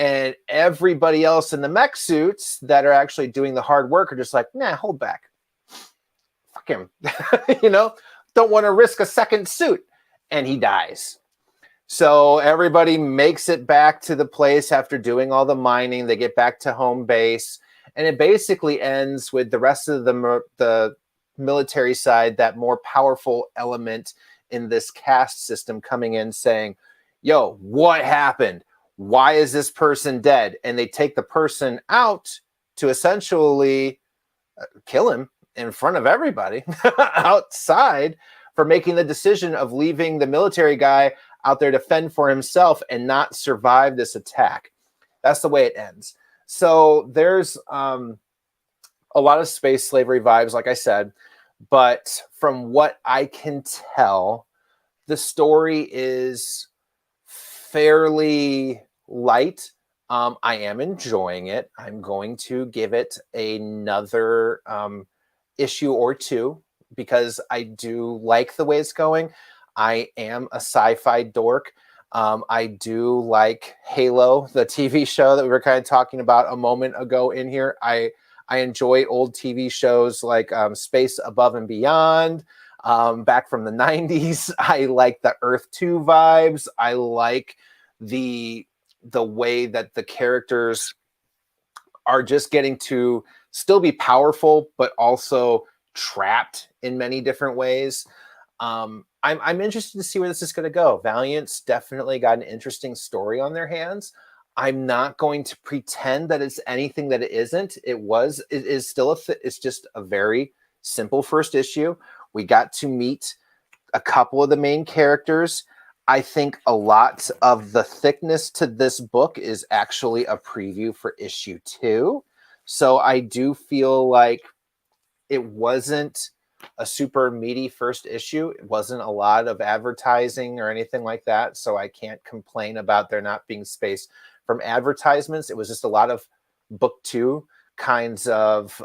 And everybody else in the mech suits that are actually doing the hard work are just like, nah, hold back. Fuck him. Don't want to risk a second suit. And he dies. So everybody makes it back to the place after doing all the mining. They get back to home base, and it basically ends with the rest of the military side, that more powerful element in this caste system, coming in saying, yo, what happened? Why is this person dead? And they take the person out to essentially kill him in front of everybody outside for making the decision of leaving the military guy out there to fend for himself and not survive this attack. That's the way it ends. So there's a lot of space slavery vibes, like I said, but from what I can tell, the story is fairly light. I am enjoying it. I'm going to give it another issue or two because I do like the way it's going. I am a sci-fi dork. I do like Halo, the TV show that we were kind of talking about a moment ago in here. I enjoy old TV shows like Space Above and Beyond, back from the 90s. I like the Earth 2 vibes. I like the way that the characters are just getting to still be powerful, but also trapped in many different ways. I'm interested to see where this is going to go. Valiant's definitely got an interesting story on their hands. I'm not going to pretend that it's anything that it isn't. It is still it's just a very simple first issue. We got to meet a couple of the main characters. I think a lot of the thickness to this book is actually a preview for issue 2. So I do feel like it wasn't a super meaty first issue. It wasn't a lot of advertising or anything like that. So I can't complain about there not being space from advertisements. It was just a lot of book 2 kinds of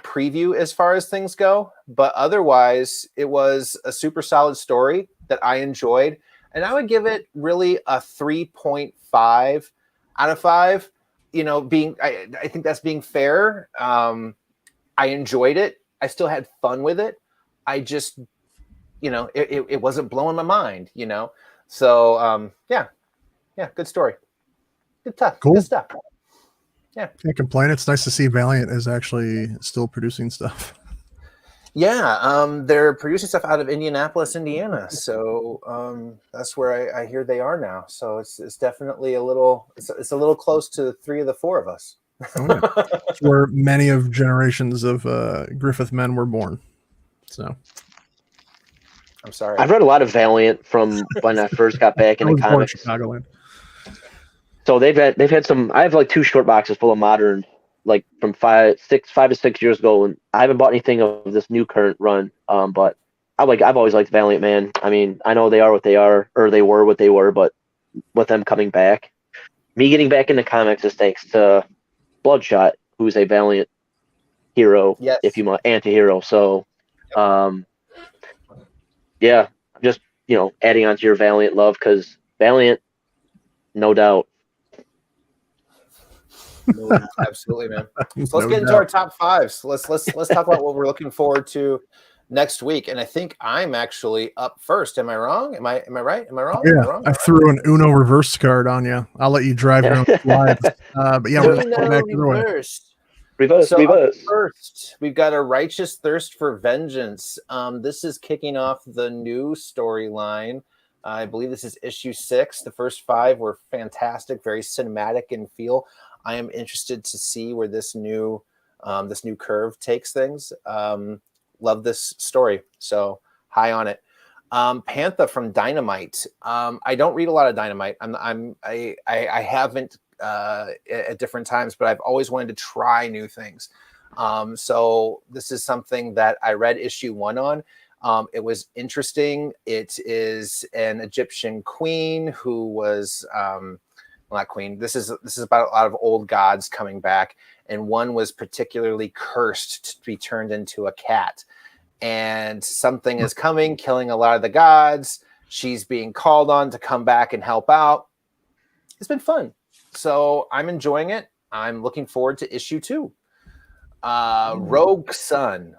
preview as far as things go. But otherwise, it was a super solid story that I enjoyed. And I would give it really a 3.5 out of 5. You know, I think that's being fair. I enjoyed it. I still had fun with it. I just, it wasn't blowing my mind, So, yeah, good story. Good stuff. Yeah. Can't complain. It's nice to see Valiant is actually still producing stuff. Yeah, they're producing stuff out of Indianapolis, Indiana. So that's where I hear they are now. So it's definitely a little close to 3 of the 4 of us. Oh, yeah. Where many of generations of Griffith men were born. So I'm sorry. I've read a lot of Valiant from when I first got back into comics. Chicagoland. So they've had some. I have like 2 short boxes full of modern, like from 5 to 6 years ago, and I haven't bought anything of this new current run. But I've always liked Valiant, man. I mean, I know they are what they are, or they were what they were, but with them coming back, me getting back into comics is thanks to Bloodshot, who's a Valiant hero, yes. if you want, anti-hero. So, yeah, just adding on to your Valiant love, because Valiant, no doubt. No, absolutely, man. So let's get into our top 5s. Let's talk about what we're looking forward to next week. And I think I'm actually up first. Am I wrong? Am I right? Am I wrong? Yeah, Am I wrong? I threw an Uno reverse card on you. I'll let you drive your own slides. But yeah, we're back to the way. Reverse. Up first, we've got A Righteous Thirst for Vengeance. This is kicking off the new storyline. I believe this is issue 6. The first 5 were fantastic, very cinematic in feel. I am interested to see where this new curve takes things. Love this story, so high on it. Panther from Dynamite. I don't read a lot of Dynamite. I haven't at different times, but I've always wanted to try new things. So this is something that I read issue 1 on. It was interesting. It is an Egyptian queen who was not queen. This is about a lot of old gods coming back, and one was particularly cursed to be turned into a cat. And something is coming, killing a lot of the gods. She's being called on to come back and help out. It's been fun. So I'm enjoying it. I'm looking forward to issue 2. Rogue Sun.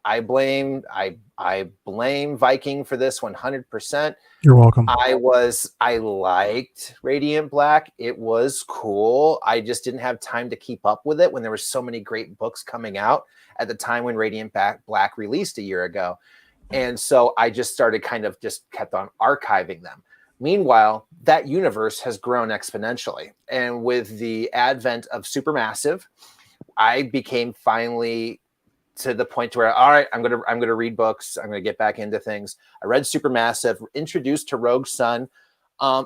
I blame Viking for this 100%. You're welcome. I liked Radiant Black. It was cool. I just didn't have time to keep up with it when there were so many great books coming out at the time when Radiant Black released a year ago. And so I just started just kept on archiving them. Meanwhile, that universe has grown exponentially. And with the advent of Supermassive, I became finally to the point where, all right, I'm gonna read books. I'm gonna get back into things. I read Supermassive, introduced to Rogue Sun,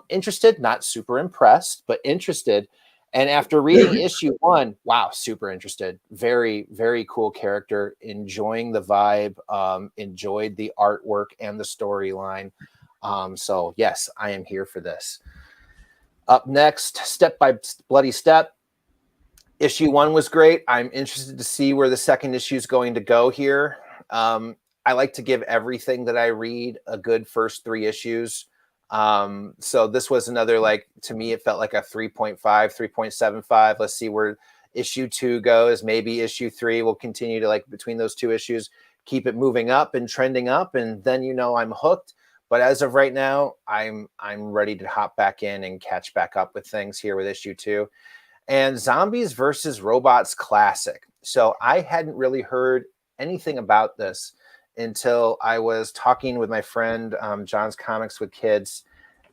interested, not super impressed, but interested. And after reading issue 1, wow, super interested. Very, very cool character. Enjoying the vibe. Enjoyed the artwork and the storyline. So yes, I am here for this. Up next, Step by Bloody Step. Issue 1 was great. I'm interested to see where the second issue is going to go here. I like to give everything that I read a good first 3 issues. So this was another, to me, it felt like a 3.5, 3.75. Let's see where issue 2 goes. Maybe issue 3 will continue to, between those 2 issues, keep it moving up and trending up. And then, I'm hooked. But as of right now, I'm ready to hop back in and catch back up with things here with issue 2. And Zombies versus Robots Classic. So I hadn't really heard anything about this until I was talking with my friend John's Comics with Kids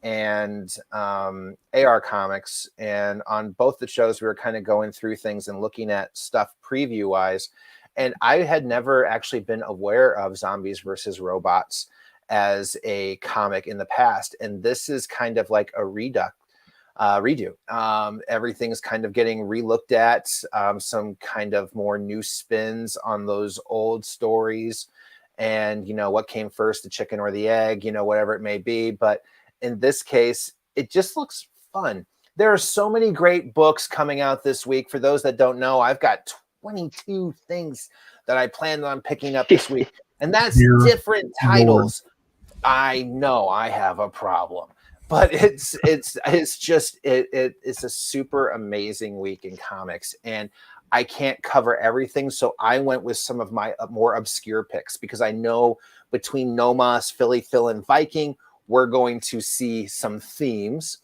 and AR Comics. And on both the shows, we were kind of going through things and looking at stuff preview-wise. And I had never actually been aware of Zombies versus Robots as a comic in the past. And this is kind of like a redo. Everything's kind of getting relooked at, some kind of more new spins on those old stories. And, what came first, the chicken or the egg, whatever it may be. But in this case, it just looks fun. There are so many great books coming out this week. For those that don't know, I've got 22 things that I planned on picking up this week. And that's different titles. I know I have a problem. But it's a super amazing week in comics, and I can't cover everything. So I went with some of my more obscure picks because I know between Nomos, Philly Phil, and Viking, we're going to see some themes.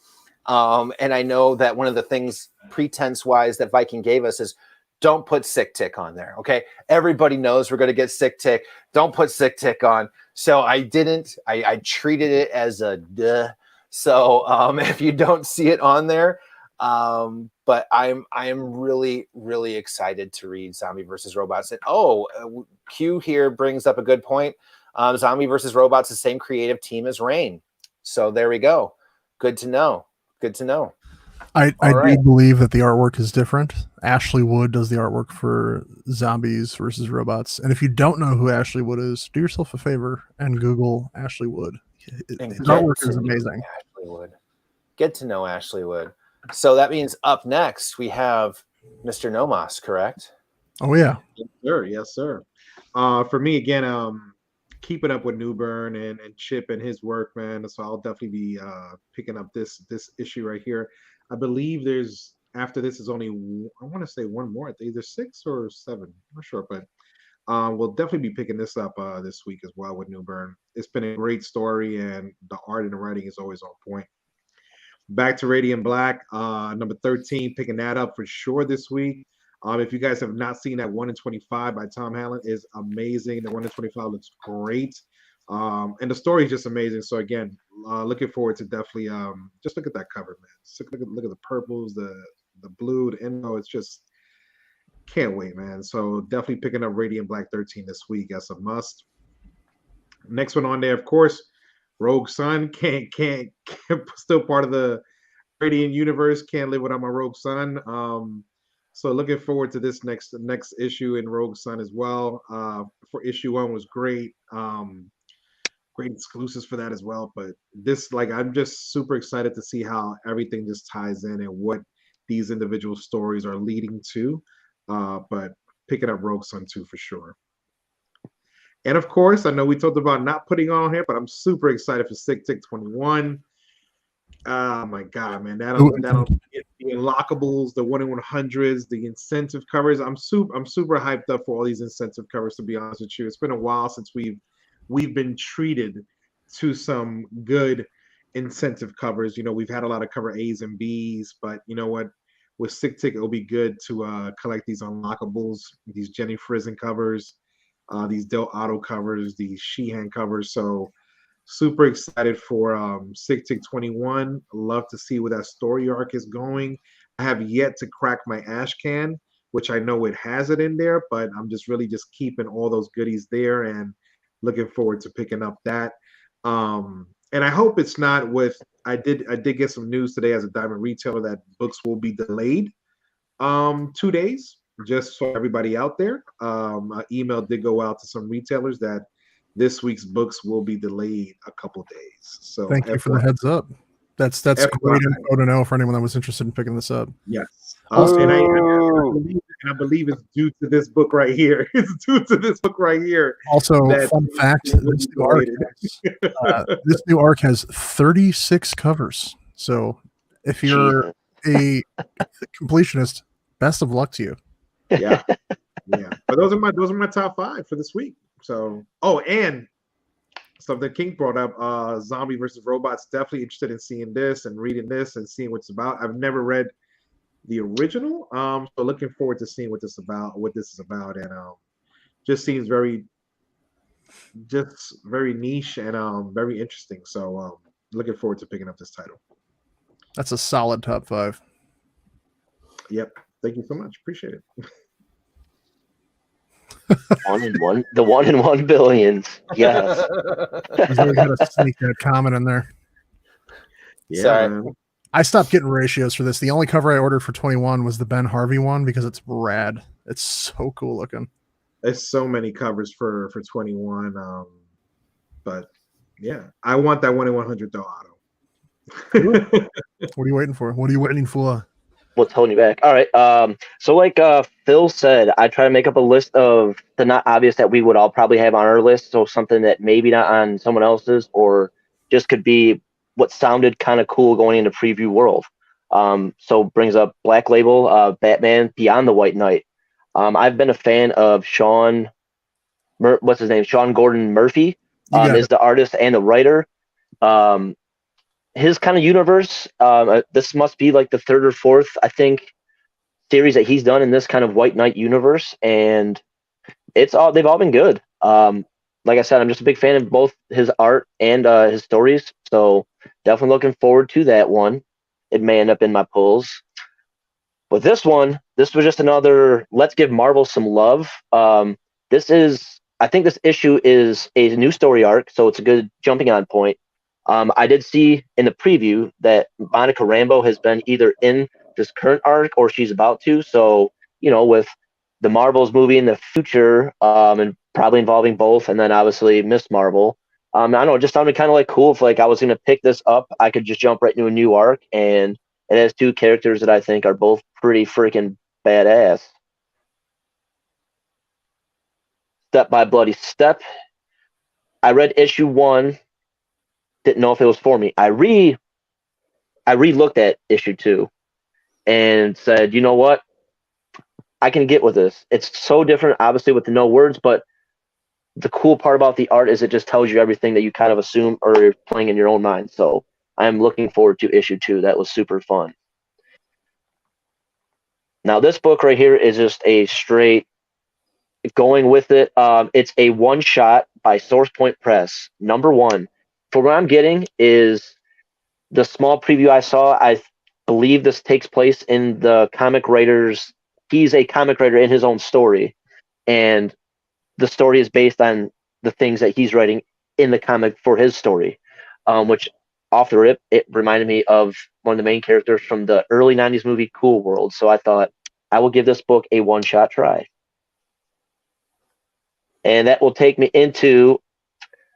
And I know that one of the things pretense-wise that Viking gave us is don't put Sick Tick on there. Okay, everybody knows we're going to get Sick Tick. Don't put Sick Tick on. So I didn't. I treated it as a duh. So if you don't see it on there, but I am really, really excited to read Zombie versus Robots. And Q here brings up a good point. Zombie versus Robots, the same creative team as Rain. So there we go. Good to know. I do believe that the artwork is different. Ashley Wood does the artwork for Zombies versus Robots. And if you don't know who Ashley Wood is, do yourself a favor and Google Ashley Wood. His artwork is amazing. Ashley Wood. Get to know Ashley Wood. So that means up next we have Mr. Nomos, correct? Oh yeah. Yes, sir. For me again, keeping up with Newburn and Chip and his work, man. So I'll definitely be picking up this issue right here. I believe after this is only, I want to say one more. I think either 6 or 7. I'm not sure, but we'll definitely be picking this up this week as well with Newburn. It's been a great story, and the art and the writing is always on point. Back to Radiant Black, number 13, picking that up for sure this week. If you guys have not seen that 1 in 25 by Tom Hallen, is amazing. The 1 in 25 looks great. And the story is just amazing. So again, looking forward to definitely just look at that cover, man. Just look at the purples, the blue, the indigo. It's just can't wait, man. So definitely picking up Radiant Black 13 this week as a must. Next one on there, of course, Rogue Sun. Can't still part of the Radiant universe. Can't live without my Rogue Sun. So looking forward to this next issue in Rogue Sun as well. For issue 1 was great. Great exclusives for that as well. But this, I'm just super excited to see how everything just ties in and what these individual stories are leading to. But picking up Rogue Sun 2 for sure. And of course, I know we talked about not putting on here, but I'm super excited for Sick Tick 21. Oh my God, man. That'll get the unlockables, the 1 in 100s, the incentive covers. I'm super hyped up for all these incentive covers. To be honest with you, it's been a while since we've been treated to some good incentive covers. We've had a lot of cover A's and B's, but you know what? With Sick Tick, it'll be good to collect these unlockables, these Jenny Frizen covers, these Del Otto covers, these Sheehan covers. So super excited for Sick Tick 21. Love to see where that story arc is going. I have yet to crack my ash can, which I know it has it in there, but I'm just really just keeping all those goodies there and looking forward to picking up that. And I hope it's not with. I did get some news today as a diamond retailer that books will be delayed 2 days, just for everybody out there. An email did go out to some retailers that this week's books will be delayed a couple days. So thank you for the heads up. That's great info to know for anyone that was interested in picking this up. Yes. And I believe it's due to this book right here. It's due to this book right here. Also, fun fact: this new arc has 36 covers. So, if you're a completionist, best of luck to you. Yeah. But those are my top 5 for this week. So, and something King brought up, Zombie versus Robots. Definitely interested in seeing this and reading this and seeing what it's about. I've never read the original, so looking forward to seeing what this is about, and just seems very niche and very interesting. So looking forward to picking up this title. That's a solid top 5. Yep. Thank you so much. Appreciate it. The 1 in 1 billions. Yes. I really got to sneak that comment in there. Yeah. Sorry. I stopped getting ratios for this. The only cover I ordered for 21 was the Ben Harvey one because it's rad. It's so cool looking. There's so many covers for 21. But yeah, I want that 1 in 100 Del Otto. What are you waiting for? What are you waiting for? What's holding you back? All right. So like Phil said, I try to make up a list of the not obvious that we would all probably have on our list. So something that maybe not on someone else's, or just could be what sounded kind of cool going into preview world. So brings up Black Label, Batman Beyond the White Knight. I've been a fan of Sean Gordon Murphy is the artist and the writer. His kind of universe, this must be like the 3rd or 4th, I think, series that he's done in this kind of White Knight universe, and they've all been good. Like I said, I'm just a big fan of both his art and his stories, so definitely looking forward to that one. It may end up in my pulls. But this was just another, let's give Marvel some love. I think this issue is a new story arc, so it's a good jumping on point. I did see in the preview that Monica Rambeau has been either in this current arc or she's about to. So, with the Marvels movie in the future, and probably involving both, and then obviously Miss Marvel. I don't know, it just sounded kind of like cool. If like I was going to pick this up, I could just jump right into a new arc, and it has 2 characters that I think are both pretty freaking badass. Step by Bloody Step. I read issue 1. Didn't know if it was for me. I re-looked at issue 2 and said, you know what? I can get with this. It's so different, obviously, with the no words, but the cool part about the art is it just tells you everything that you kind of assume or you're playing in your own mind. So I'm looking forward to issue 2. That was super fun. Now, this book right here is just a straight going with it. It's a one-shot by Source Point Press, number 1. For what I'm getting is the small preview I saw. I believe this takes place in the comic writer's. He's a comic writer in his own story, and the story is based on the things that he's writing in the comic for his story, which off the rip, it reminded me of one of the main characters from the early 90s movie Cool World. So I thought I will give this book a one-shot try. And that will take me into,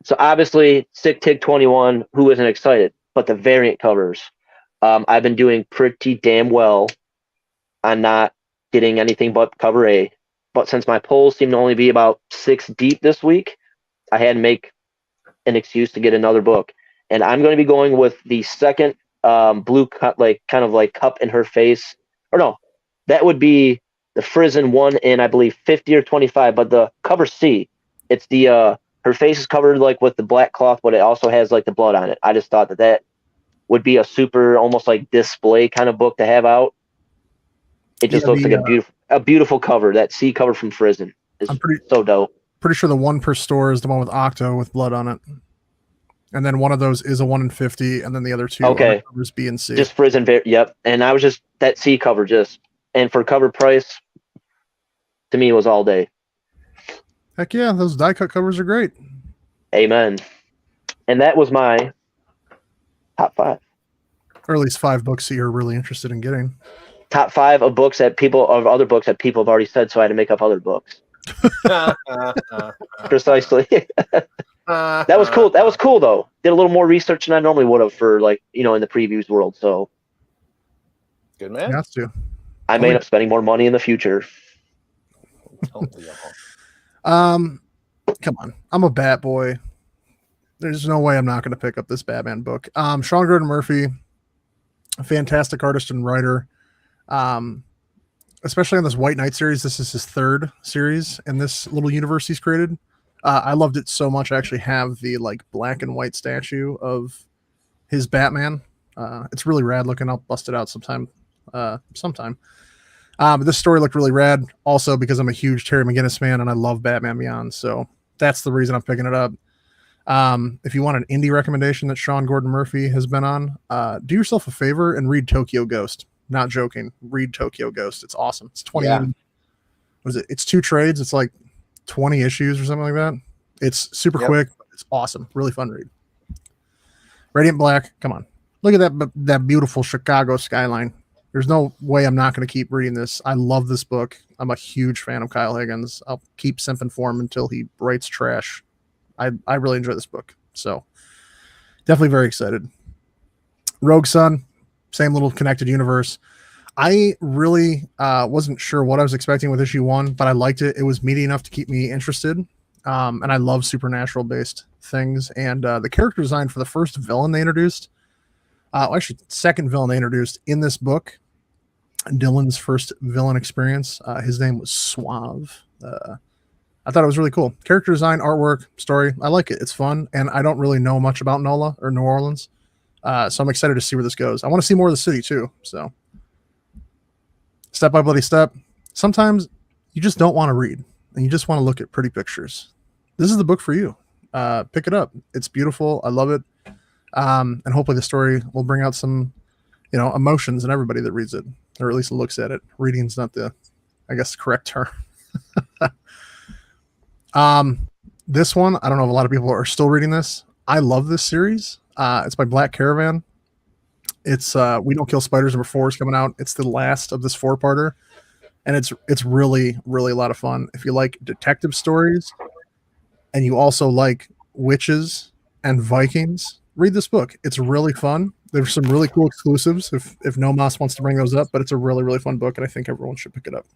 so obviously Sick Tick 21, who isn't excited? But the variant covers. I've been doing pretty damn well on not getting anything but cover A. But since my polls seem to only be about 6 deep this week, I had to make an excuse to get another book. And I'm going to be going with the second blue cup, like kind of like cup in her face. Or no, that would be the Frizzen one in I believe 50 or 25. But the cover C, it's the her face is covered like with the black cloth, but it also has like the blood on it. I just thought that would be a super almost like display kind of book to have out. It just looks like a beautiful cover. That C cover from Frizzen is so dope. Pretty sure the one per store is the one with Octo with blood on it. And then one of those is a 1 in 50, and then the other two are covers B and C. Just Frizzen, yep. And I was just that C cover and for cover price, to me, it was all day. Heck yeah, those die cut covers are great. Amen. And that was my top 5. Or at least 5 books that you're really interested in getting. Top 5 of other books that people have already said, so I had to make up other books. Precisely. That was cool. That was cool though. Did a little more research than I normally would have for in the previews world. So good man. Has to. I may end up spending more money in the future. Come on. I'm a Bat boy. There's no way I'm not going to pick up this Batman book. Sean Gordon Murphy, a fantastic artist and writer. Especially on this White Knight series. This is his 3rd series in this little universe he's created. I loved it so much. I actually have the black and white statue of his Batman. It's really rad looking. I'll bust it out sometime. But this story looked really rad also because I'm a huge Terry McGinnis fan and I love Batman Beyond. So that's the reason I'm picking it up. If you want an indie recommendation that Sean Gordon Murphy has been on, do yourself a favor and read Tokyo Ghost. Not joking. Read Tokyo Ghost. It's awesome. It's 20. Yeah. What is it? It's 2 trades. It's like 20 issues or something like that. It's super quick. It's awesome. Really fun read. Radiant Black. Come on. Look at that beautiful Chicago skyline. There's no way I'm not going to keep reading this. I love this book. I'm a huge fan of Kyle Higgins. I'll keep simping for him until he writes trash. I really enjoy this book. So definitely very excited. Rogue Sun. Same little connected universe. I really wasn't sure what I was expecting with issue 1, but I liked it. It was meaty enough to keep me interested. And I love supernatural based things. And the character design for the first villain they introduced, actually second villain they introduced in this book, Dylan's first villain experience. His name was Suave. I thought it was really cool. Character design, artwork, story. I like it. It's fun. And I don't really know much about NOLA or New Orleans. So I'm excited to see where this goes. I want to see more of the city too. So Step by Bloody Step. Sometimes you just don't want to read and you just want to look at pretty pictures. This is the book for you. Pick it up. It's beautiful. I love it. And hopefully the story will bring out some, emotions in everybody that reads it, or at least looks at it. Reading's not the correct term. This one, I don't know if a lot of people are still reading this. I love this series. It's by Black Caravan. It's We Don't Kill Spiders #4 is coming out. It's the last of this 4-parter, and it's really, really a lot of fun. If you like detective stories and you also like witches and Vikings, read this book. It's really fun. There's some really cool exclusives if No Moss wants to bring those up, but it's a really, really fun book, and I think everyone should pick it up.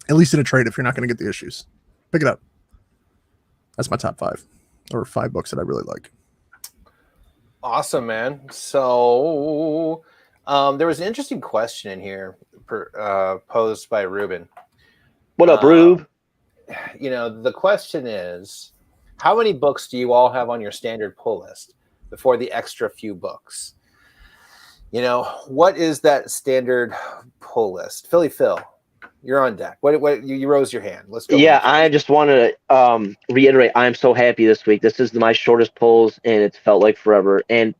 At least in a trade if you're not going to get the issues. Pick it up. That's my top 5, or 5 books that I really like. Awesome, man. So there was an interesting question in here posed by Ruben. What up, Rube? The question is, how many books do you all have on your standard pull list before the extra few books? What is that standard pull list? Phil, you're on deck. What you rose your hand. Let's go. Yeah, I just wanted to reiterate, I'm so happy this week. This is my shortest pulls, and it's felt like forever. And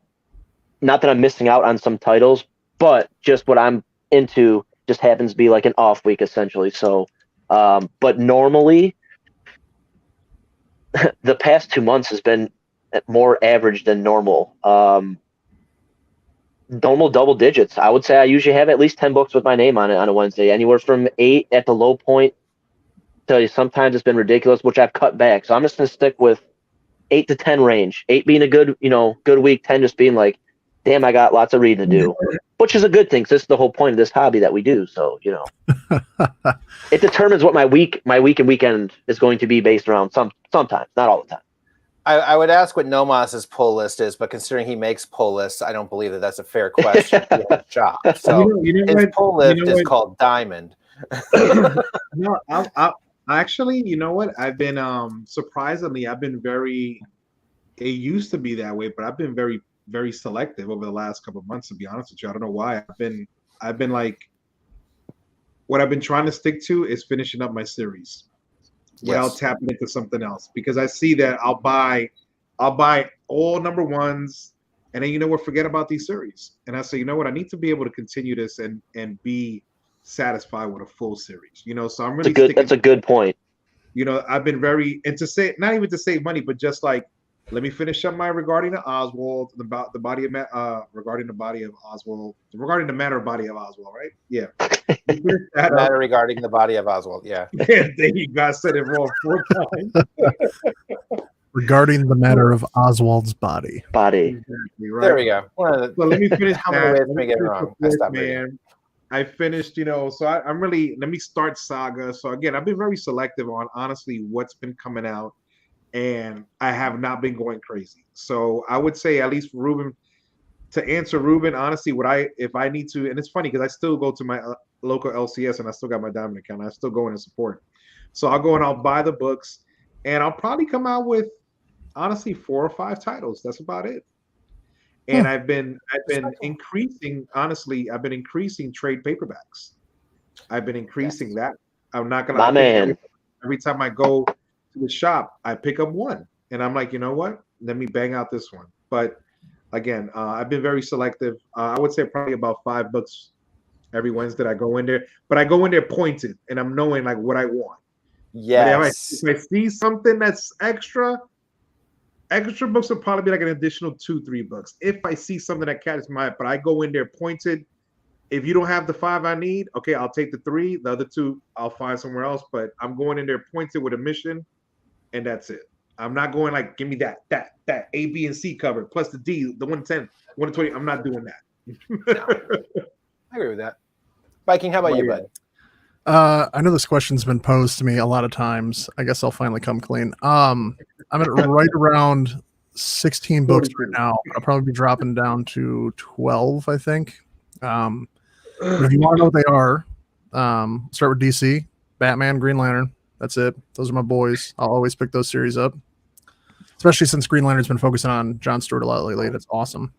not that I'm missing out on some titles, but just what I'm into just happens to be like an off week, essentially. So, but normally, the past 2 months has been more average than normal. Normal double digits. I would say I usually have at least 10 books with my name on it on a Wednesday, anywhere from 8 at the low point to sometimes it's been ridiculous, which I've cut back. So I'm just going to stick with 8 to 10 range, 8 being a good week, 10 just being like, damn, I got lots of reading to do, which is a good thing. Cause this is the whole point of this hobby that we do. So, it determines what my week and weekend is going to be based around sometimes, not all the time. I would ask what Nomas's pull list is, but considering he makes pull lists, I don't believe that that's a fair question. He has a job. So You know his what? pull list You know is what? called Diamond. No, I actually, you know what? I've been surprisingly, I've been very. It used to be that way, but I've been very, very selective over the last couple of months. To be honest with you, I don't know why. I've been like, what I've been trying to stick to is finishing up my series without Yes. tapping into something else, because I see that I'll buy all number ones, and then you know what? Forget about these series, and I say, you know what? I need to be able to continue this and be satisfied with a full series. You know, so I'm really That's a good point. you know, I've been very, and to say, not even to save money, but just like, let me finish up my regarding the Oswald, about the body of regarding the body of Oswald, regarding the matter of body of Oswald, right? Yeah. The matter regarding the body of Oswald. Yeah. Yeah, there you go. I said it wrong 4 times. Regarding the matter of Oswald's body. Exactly, right. There we go. So let me finish How many that. ways Let can me we get it finish wrong? the I fourth, stopped reading. I finished, you know, so I'm really, let me start Saga. So again, I've been very selective on honestly what's been coming out, and I have not been going crazy. So I would say, at least Ruben, to answer Ruben, honestly, if I need to, and it's funny because I still go to my local LCS and I still got my Diamond account. I still go in and support. So I'll go and I'll buy the books, and I'll probably come out with honestly 4 or 5 titles. That's about it. And I've been increasing, honestly, I've been increasing trade paperbacks. I've been increasing that. I'm not gonna My man. every time I go to the shop, I pick up one, and I'm like, you know what? Let me bang out this one. But again, I've been very selective. I would say probably about 5 books every Wednesday that I go in there, but I go in there pointed, and I'm knowing like what I want. Yes. But if I see something that's extra books will probably be like an additional 2-3 books. If I see something that catches my eye, but I go in there pointed. If you don't have the 5 I need, okay, I'll take the 3. The other 2 I'll find somewhere else. But I'm going in there pointed with a mission, and that's it. I'm not going like, give me that A, B, and C cover plus the D, the 110, 120. I'm not doing that. No. I agree with that. Viking, how about you, bud? I know this question's been posed to me a lot of times. I guess I'll finally come clean. I'm at right around 16 books right now. I'll probably be dropping down to 12, I think. But if you want to know what they are, start with DC, Batman, Green Lantern. That's it. Those are my boys. I'll always pick those series up, especially since Green Lantern's been focusing on John Stewart a lot lately. That's awesome.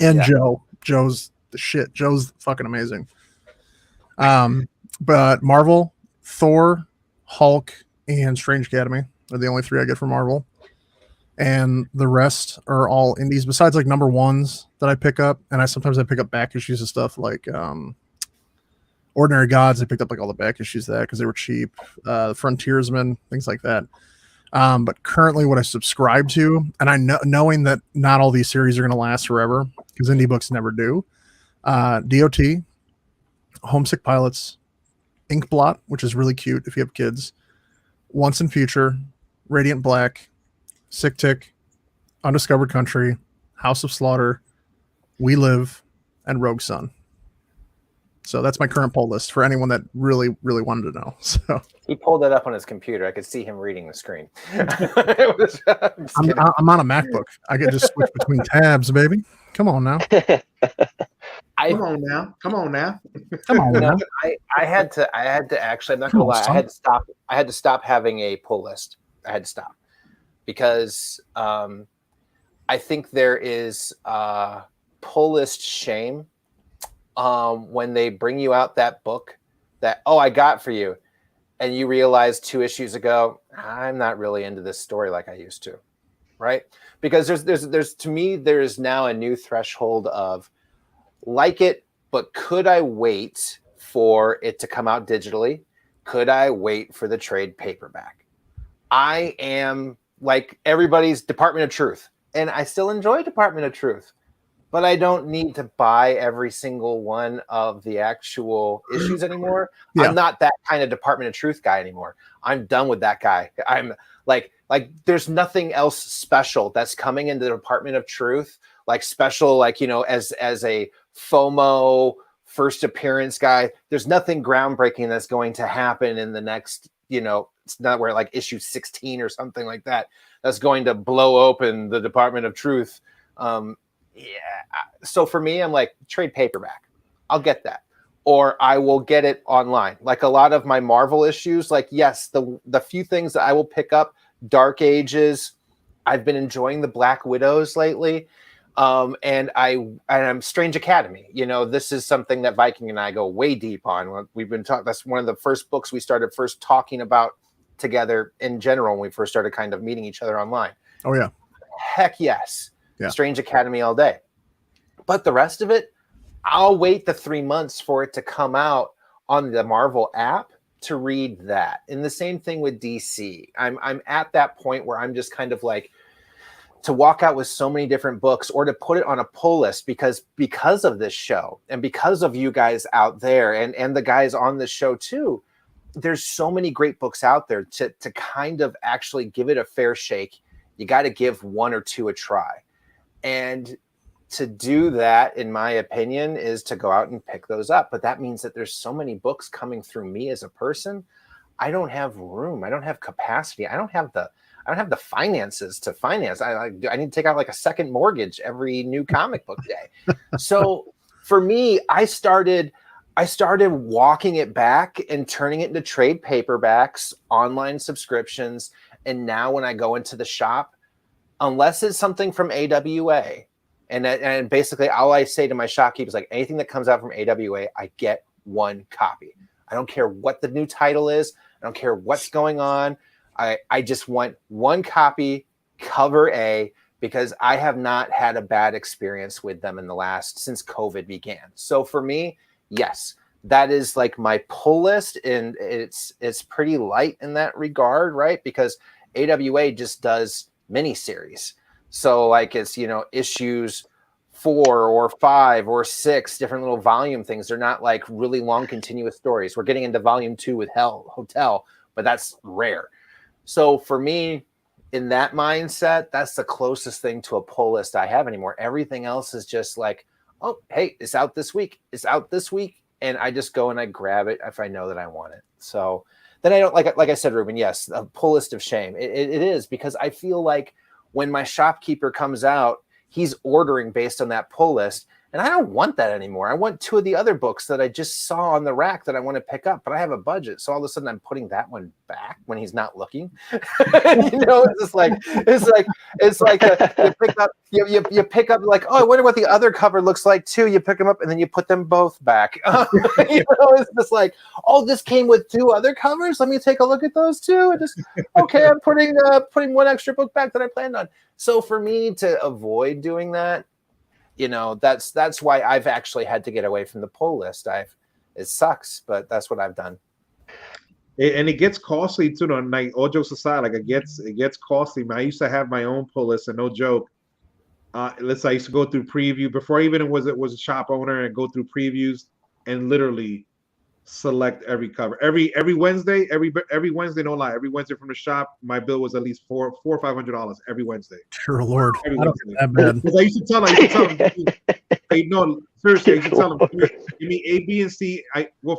And yeah. Joe's the shit. Joe's fucking amazing. But Marvel, Thor, Hulk, and Strange Academy are the only 3 I get from Marvel. And the rest are all indies, besides like number 1s that I pick up. And I sometimes pick up back issues of stuff like Ordinary Gods. I picked up like all the back issues of that because they were cheap. Frontiersmen, things like that. But currently what I subscribe to, and I know, knowing that not all these series are going to last forever because indie books never do, DOT, Homesick Pilots, Inkblot, which is really cute if you have kids, Once in Future, Radiant Black, Sick Tick, Undiscovered Country, House of Slaughter, We Live, and Rogue Sun. So that's my current poll list for anyone that really, really wanted to know. So he pulled that up on his computer. I could see him reading the screen. I'm on a MacBook. I can just switch between tabs, baby. Come on now. Come on now. Come on now. I had to actually, I'm not gonna lie, I had to stop having a pull list. I had to stop because I think there is pull list shame when they bring you out that book that, oh, I got for you, and you realize 2 issues ago, I'm not really into this story like I used to, right? Because there's to me, there is now a new threshold of like it, but could I wait for it to come out digitally? Could I wait for the trade paperback? I am like everybody's Department of Truth, and I still enjoy Department of Truth, but I don't need to buy every single one of the actual issues anymore. Yeah. I'm not that kind of Department of Truth guy anymore. I'm done with that guy. I'm like there's nothing else special that's coming into the Department of Truth, like special, like, you know, as a FOMO first appearance guy. There's nothing groundbreaking that's going to happen in the next, you know, it's not where like issue 16 or something like that. that's going to blow open the Department of Truth. So for me, I'm like, trade paperback. I'll get that. Or I will get it online. Like a lot of my Marvel issues, like, yes, the few things that I will pick up, Dark Ages. I've been enjoying the Black Widows lately. And I'm Strange Academy. You know, this is something that Viking and I go way deep on. We've been talking. That's one of the first books we started first talking about together in general when we first started kind of meeting each other online. Oh yeah. Heck yes. Yeah. Strange Academy all day. But the rest of it, I'll wait the 3 months for it to come out on the Marvel app to read that. And the same thing with DC. I'm at that point where I'm just kind of like, to walk out with so many different books or to put it on a pull list because of this show and because of you guys out there and the guys on this show too, there's so many great books out there to kind of actually give it a fair shake. You got to give one or two a try. And to do that, in my opinion, is to go out and pick those up. But that means that there's so many books coming through me as a person. I don't have room. I don't have capacity. I don't have the finances to finance. I need to take out like a second mortgage every new comic book day. So for me, I started walking it back and turning it into trade paperbacks, online subscriptions. And now when I go into the shop, unless it's something from AWA, and basically all I say to my shopkeepers, like anything that comes out from AWA, I get one copy. I don't care what the new title is. I don't care what's going on. I just want one copy, cover A, because I have not had a bad experience with them since COVID began. So for me, yes, that is like my pull list, and it's pretty light in that regard, right? Because AWA just does miniseries. So like it's, issues 4 or 5 or 6 different little volume things. They're not like really long continuous stories. We're getting into volume 2 with Hotel, but that's rare. So for me, in that mindset, that's the closest thing to a pull list I have anymore. Everything else is just like, oh, hey, it's out this week. It's out this week. And I just go and I grab it if I know that I want it. So then I don't, like I said, Ruben, yes, a pull list of shame. It is, because I feel like when my shopkeeper comes out, he's ordering based on that pull list. And I don't want that anymore. I want 2 of the other books that I just saw on the rack that I want to pick up, but I have a budget. So all of a sudden I'm putting that one back when he's not looking. It's like you pick up like, oh, I wonder what the other cover looks like too. You pick them up and then you put them both back. It's just like, oh, this came with 2 other covers. Let me take a look at those too. And just, okay, I'm putting one extra book back that I planned on. So for me to avoid doing that, that's why I've actually had to get away from the pull list. It sucks, but that's what I've done. And it gets costly too. Like all jokes aside, like it gets costly. I used to have my own pull list, and no joke. I used to go through preview before I even was a shop owner and go through previews and literally select every cover. Every Wednesday, every Wednesday, no lie, every Wednesday from the shop, my bill was at least $400 or $500 every Wednesday. Dear Lord, every Wednesday. That bad. Because I used to tell them, hey, no, seriously, I used to tell them, give me A, B, and C.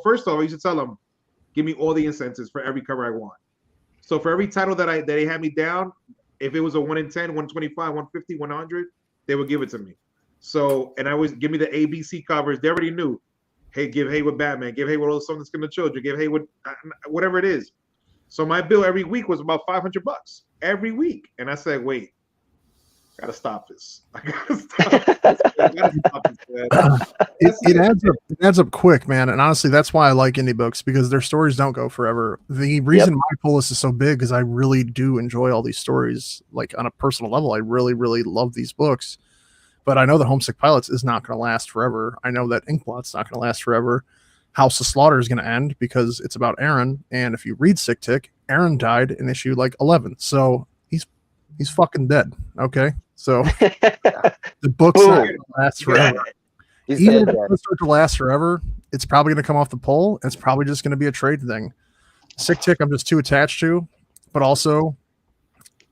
First off, I used to tell them, give me all the incentives for every cover I want. So for every title that they had me down, if it was a 1 in 10, 125, 150, 100, they would give it to me. So, and I always give me the A, B, C covers. They already knew. Hey, give Haywood Batman, give Haywood all the something that's going to children, give Haywood whatever it is. So my bill every week was about $500 every week. And I said, wait, I gotta stop this. I gotta stop this, man. It adds up quick, man. And honestly, that's why I like indie books, because their stories don't go forever. The reason my pull list is so big is I really do enjoy all these stories. Like on a personal level, I really, really love these books. But I know that Homesick Pilots is not going to last forever. I know that Inkblot's not going to last forever. House of Slaughter is going to end because it's about Aaron. And if you read Sick Tick, Aaron died in issue like 11. So he's fucking dead. Okay. So the book's not going to last forever. Even if it does start to last forever, it's probably going to come off the pole. And it's probably just going to be a trade thing. Sick Tick, I'm just too attached to. But also,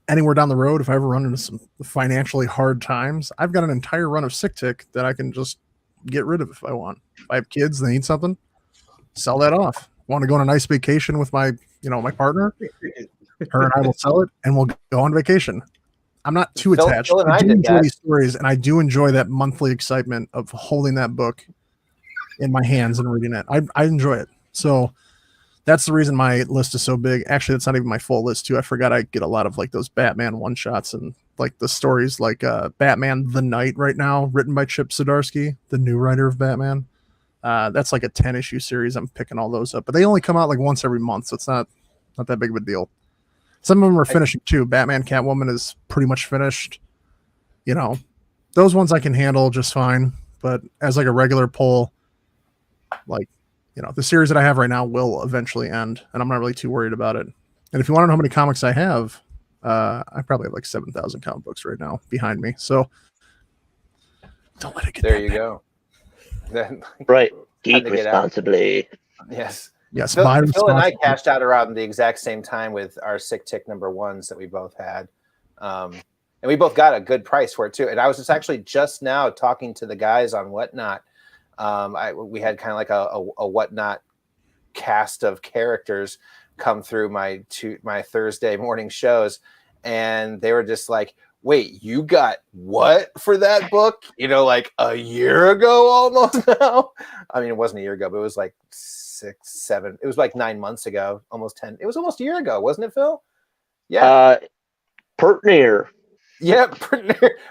anywhere down the road, if I ever run into some financially hard times, I've got an entire run of Sick Tick that I can just get rid of if I want. If I have kids, they need something, sell that off. Want to go on a nice vacation with my partner? Her and I will sell it, and we'll go on vacation. I'm not too Phil- attached. Phil and I I do did enjoy that. these stories, and I do enjoy that monthly excitement of holding that book in my hands and reading it. I enjoy it. So that's the reason my list is so big. Actually, that's not even my full list too. I forgot I get a lot of like those Batman one shots and like the stories like Batman the Knight right now, written by Chip Zdarsky, the new writer of Batman. That's like a 10-issue series. I'm picking all those up, but they only come out like once every month, so it's not that big of a deal. Some of them are finishing too. Batman Catwoman is pretty much finished. You know, those ones I can handle just fine. But as like a regular pull, like, you know, the series that I have right now will eventually end, and I'm not really too worried about it. And if you want to know how many comics I have, I probably have like 7,000 comic books right now behind me. So don't let it get There you go. Right. Had Eat to get out. responsibly. Yes. Yes, Phil buy and I responsibly. cashed out around the exact same time with our Sick Tick number ones that we both had. And we both got a good price for it too. And I was just now talking to the guys on Whatnot. We had kind of like a Whatnot cast of characters come through my Thursday morning shows, and they were just like, wait, you got what for that book? You know, like a year ago almost now. I mean, it wasn't a year ago, but it was like 6, 7. It was like 9 months ago, almost 10. It was almost a year ago, wasn't it, Phil? Yeah. Pert near. Yeah,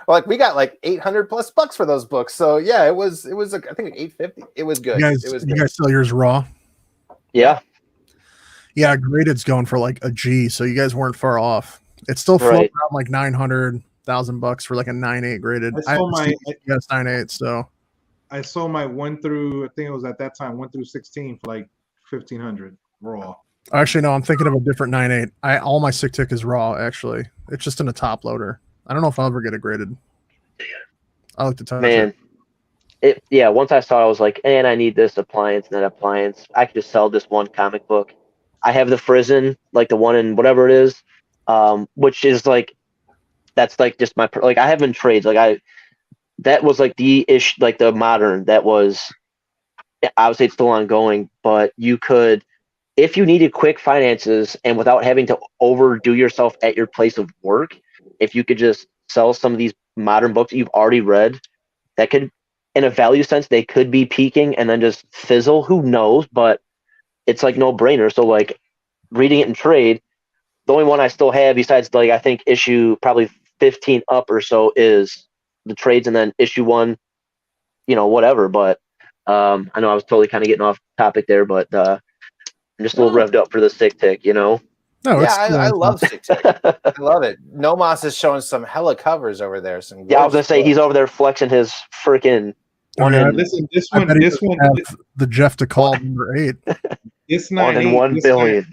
like we got like 800 plus bucks for those books. So yeah, it was I think like 850. It was good. You guys sell yours raw? Yeah. Yeah, graded's going for like a G, so you guys weren't far off. It's still floating Right. around like $900,000 for like a 9.8 graded. I saw my yes 9.8, so I sold my 1 through, I think it was at that time 1 through 16 for like 1,500 raw. actually no, I'm thinking of a different 9.8. All my Sick Tick is raw. Actually, it's just in a top loader. I don't know if I'll ever get it graded. I like to touch Man. Once I saw it, I was like, and I need this appliance and that appliance. I could just sell this one comic book. I have the Frizzen, like the one in whatever it is, which is like, that's like just my, like I have in trades. Like that was like like the modern that was, obviously it's still ongoing, but you could, if you needed quick finances and without having to overdo yourself at your place of work, if you could just sell some of these modern books that you've already read, that could, in a value sense, they could be peaking and then just fizzle. Who knows? But it's like no brainer. So like reading it in trade, the only one I still have besides like I think issue probably 15 up or so is the trades, and then issue 1, whatever. But I know I was totally kind of getting off topic there, but I'm just a little revved up for the Sick Tick, No, yeah, I love Sick Tick. I love it. Nomos is showing some hella covers over there. Yeah, I was gonna say he's over there flexing his freaking one. Listen, this one, have the Jeff DeCall number 8. This 1 in 1 billion.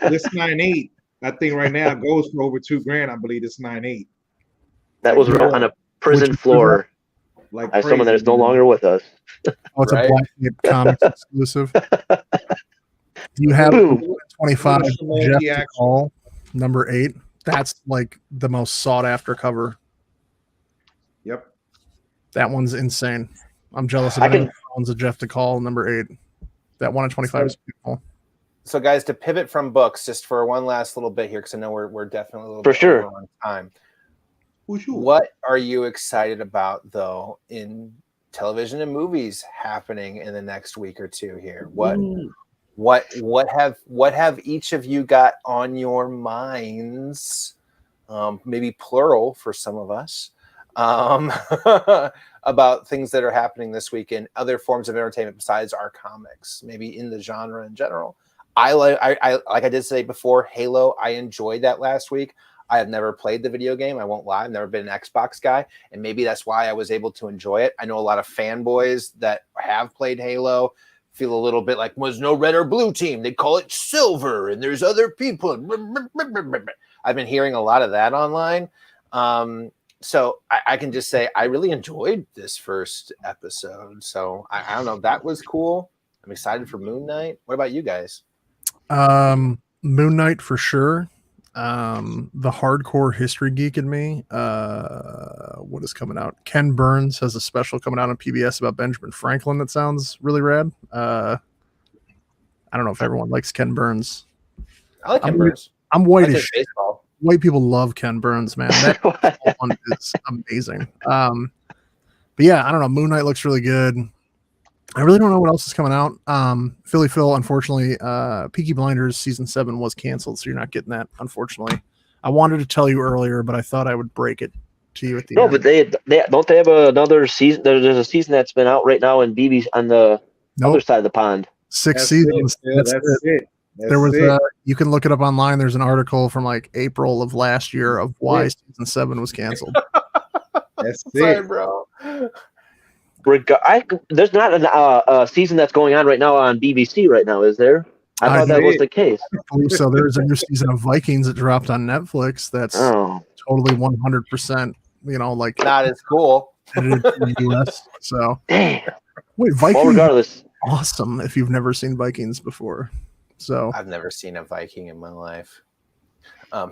This 9.8, I think right now goes for over $2,000. I believe it's 9.8. That was on a prison floor. Like as someone that is no longer with us. Oh, it's a Black Comics exclusive. Do you have 25 Jeff DeCall number 8? That's like the most sought after cover. Yep. That one's insane. I'm jealous of anyone who owns a Jeff DeCall number 8. That 1 in 25 is beautiful. So guys, to pivot from books just for one last little bit here, because I know we're definitely a little for bit sure over on time. What are you excited about though in television and movies happening in the next week or two here? What have each of you got on your minds? Maybe plural for some of us. About things that are happening this week in other forms of entertainment besides our comics, maybe in the genre in general. I like I did say before, Halo. I enjoyed that last week. I have never played the video game. I won't lie. I've never been an Xbox guy, and maybe that's why I was able to enjoy it. I know a lot of fanboys that have played Halo feel a little bit like, was no red or blue team. They call it silver, and there's other people. I've been hearing a lot of that online. So I can just say I really enjoyed this first episode. So I don't know. That was cool. I'm excited for Moon Knight. What about you guys? Moon Knight for sure. The hardcore history geek in me. What is coming out? Ken Burns has a special coming out on PBS about Benjamin Franklin that sounds really rad. I don't know if everyone likes Ken Burns. I like Ken Burns. I'm I white like as his shit. baseball. White people love Ken Burns, man. That one is amazing. But yeah, I don't know. Moon Knight looks really good. I really don't know what else is coming out. Philly Phil, unfortunately, Peaky Blinders season 7 was canceled, so you're not getting that, unfortunately. I wanted to tell you earlier, but I thought I would break it to you at the No, end. but they don't they have another season? There's a season that's been out right now in BB on the Nope. other side of the pond. 6 That's seasons. it. That's it. There was you can look it up online. There's an article from like April of last year of why season 7 was canceled. That's Sorry, it. bro. There's not a season that's going on right now on BBC right now, is there? I thought that was the case. So there's a new season of Vikings that dropped on Netflix. That's totally 100%. Like Not as cool. edited to the US. So Damn. wait, Vikings. Well, regardless, awesome if you've never seen Vikings before. So I've never seen a Viking in my life. I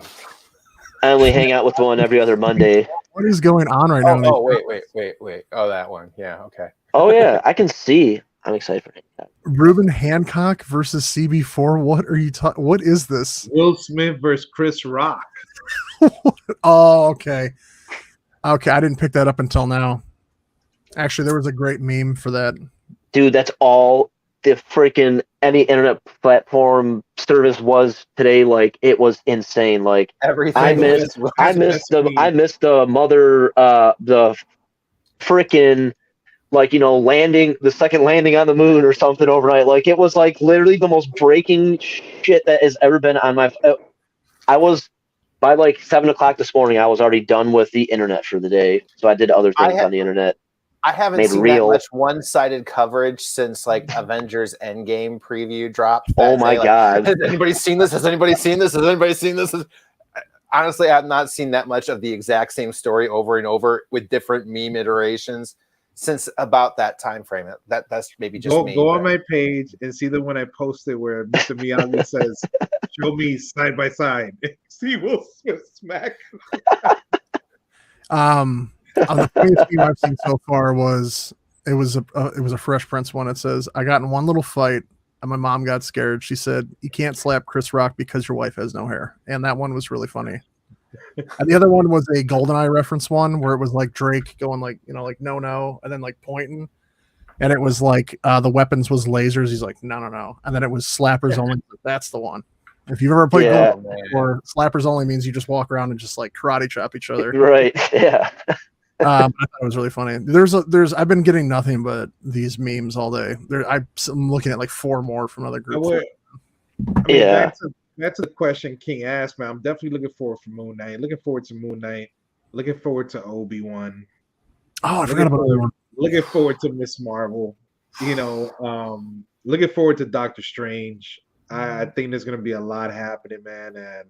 only hang out with one every other Monday. what is going on right now? Oh, wait. Oh, that one. Yeah, okay. Oh yeah, I can see. I'm excited for it. Ruben Hancock versus CB4. What are you talking? What is this? Will Smith versus Chris Rock. Oh, okay. Okay, I didn't pick that up until now. Actually, there was a great meme for that. Dude, that's all the freaking any internet platform service was today. Like, it was insane. Like, Everything. I missed the mother, the freaking, like, landing, the second landing on the moon or something overnight. Like, it was like literally the most breaking shit that has ever been on my. I was by like 7 o'clock this morning. I was already done with the internet for the day, so I did other things on the internet. I haven't seen that much one-sided coverage since like Avengers Endgame preview dropped. Oh my god! Has anybody seen this? Has anybody seen this? Has anybody seen this? Honestly, I've not seen that much of the exact same story over and over with different meme iterations since about that time frame. That's maybe just me. Go on my page and see the one I posted where Mr. Miyagi says, "Show me side by side." See Will Smith smack. The funniest meme I've seen so far was a Fresh Prince one. It says, "I got in one little fight and my mom got scared. She said, 'You can't slap Chris Rock because your wife has no hair.'" And that one was really funny. And the other one was a GoldenEye reference one where it was like Drake going like no, and then like pointing, and it was like the weapons was lasers. He's like no, and then it was slappers only. That's the one. If you've ever played GoldenEye, or slappers only means you just walk around and just like karate chop each other. Right? Yeah. I thought it was really funny. I've been getting nothing but these memes all day. I'm looking at like 4 more from other groups. That's a question King asked, man. I'm definitely looking forward to Moon Knight. Looking forward to Obi-Wan. Oh, I forgot about Obi-Wan. Looking forward to Miss Marvel. Looking forward to Doctor Strange. I think there's gonna be a lot happening, man, and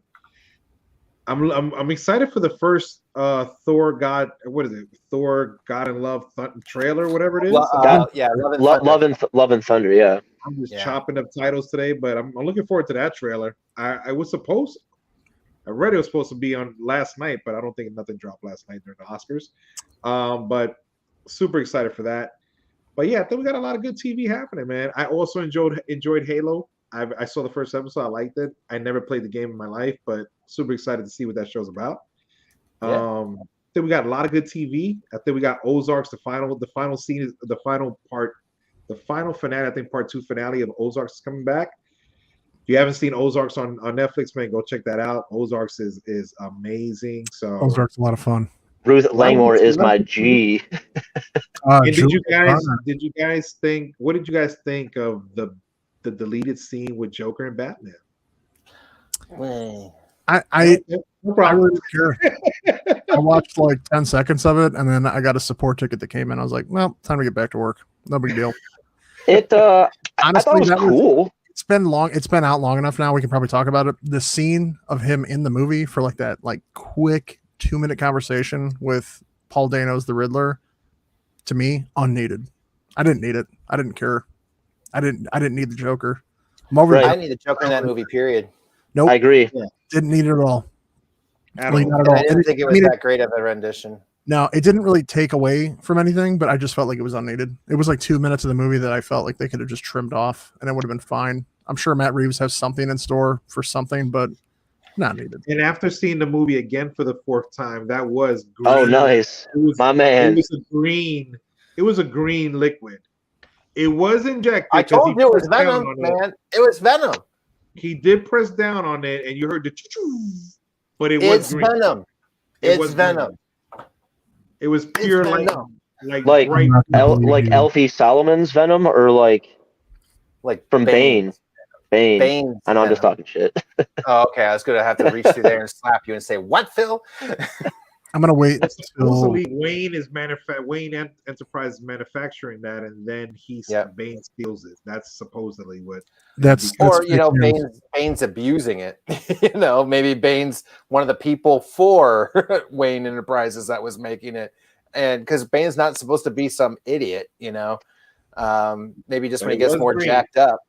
I'm excited for the first Thor God. What is it? Thor God and Love trailer, whatever it is. Love and Thunder. Yeah. I'm just chopping up titles today, but I'm looking forward to that trailer. I read it was supposed to be on last night, but I don't think nothing dropped last night during the Oscars. But super excited for that. But yeah, I think we got a lot of good TV happening, man. I also enjoyed Halo. I saw the first episode. I liked it. I never played the game in my life, but super excited to see what that show's about. I think we got a lot of good TV. I think we got Ozarks. The final scene is the final part. The final finale, I think part 2 finale of Ozarks is coming back. If you haven't seen Ozarks on Netflix, man, go check that out. Ozarks is amazing. So Ozarks is a lot of fun. Ruth Langmore is my G. Did you guys think? What did you guys think of the deleted scene with Joker and Batman? I really don't care. I watched like 10 seconds of it, and then I got a support ticket that came in. I was like, well, time to get back to work. No big deal. Honestly, I thought it was cool. It's been out long enough now. We can probably talk about it. The scene of him in the movie for like that like quick 2-minute conversation with Paul Dano's the Riddler, to me, unneeded. I didn't need it. I didn't care. I didn't need the Joker. I need the Joker in that movie, period. Nope. I agree. Didn't need it at all. Not at all. I didn't think it was that great of a rendition. No, it didn't really take away from anything, but I just felt like it was unneeded. It was like 2 minutes of the movie that I felt like they could have just trimmed off, and it would have been fine. I'm sure Matt Reeves has something in store for something, but Not needed. And after seeing the movie again for the 4th time, that was green. Oh, nice. My man. It was a green. It was a green liquid. It was injected. I told you it was pressed down Venom, on man. It was Venom. He did press down on it, and you heard the choo-choo, but it was It's green. Venom. It It's was Venom. It was pure It's like Venom. Like bright. like Alfie Solomon's Venom, or like from Bane. Bane's I know I'm just Venom. talking shit. Oh, okay. I was going to have to reach through there and slap you and say, "What, Phil?" I'm gonna wait till Supposedly, Wayne Enterprises manufacturing that, and then Bane steals it. That's supposedly what. that's Or fake news. Bane's abusing it. Maybe Bane's one of the people for Wayne Enterprises that was making it, and because Bane's not supposed to be some idiot, maybe just But when he it gets was more green. jacked up.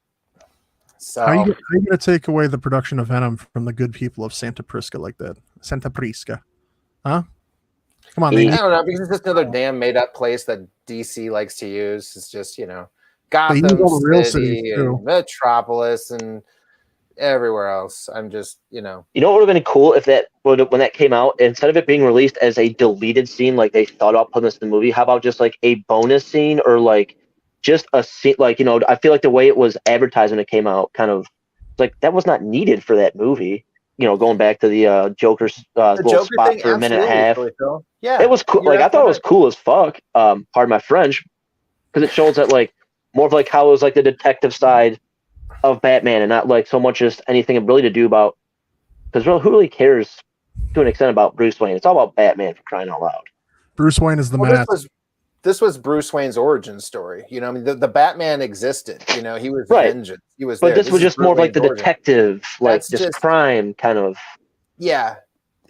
So How you gonna take away the production of Venom from the good people of Santa Prisca like that? Santa Prisca, huh? Come on, I they, don't know, because it's just another damn made up place that DC likes to use. It's just They Gotham use all the real City cities, too. and Metropolis and everywhere else. I'm just You know what would have been cool if when that came out, instead of it being released as a deleted scene, like they thought about putting this in the movie, how about just like a bonus scene, or like just a scene, like I feel like the way it was advertised when it came out, kind of like that was not needed for that movie. Going back to the Joker's little Joker spot thing, for a minute and a half. Phil. Yeah, It was cool. you're Like I thought it was absolutely cool as fuck. Pardon my French, because it shows that like more of like how it was like the detective side of Batman, and not like so much just anything really to do about. Because who really cares to an extent about Bruce Wayne? It's all about Batman, for crying out loud. Bruce Wayne is the Well, man. this was Bruce Wayne's origin story. The Batman existed. He was Right. vengeance. He was. But there. this was is just more of like the Bruce Wayne's origin. detective, like That's just just- crime kind of. Yeah,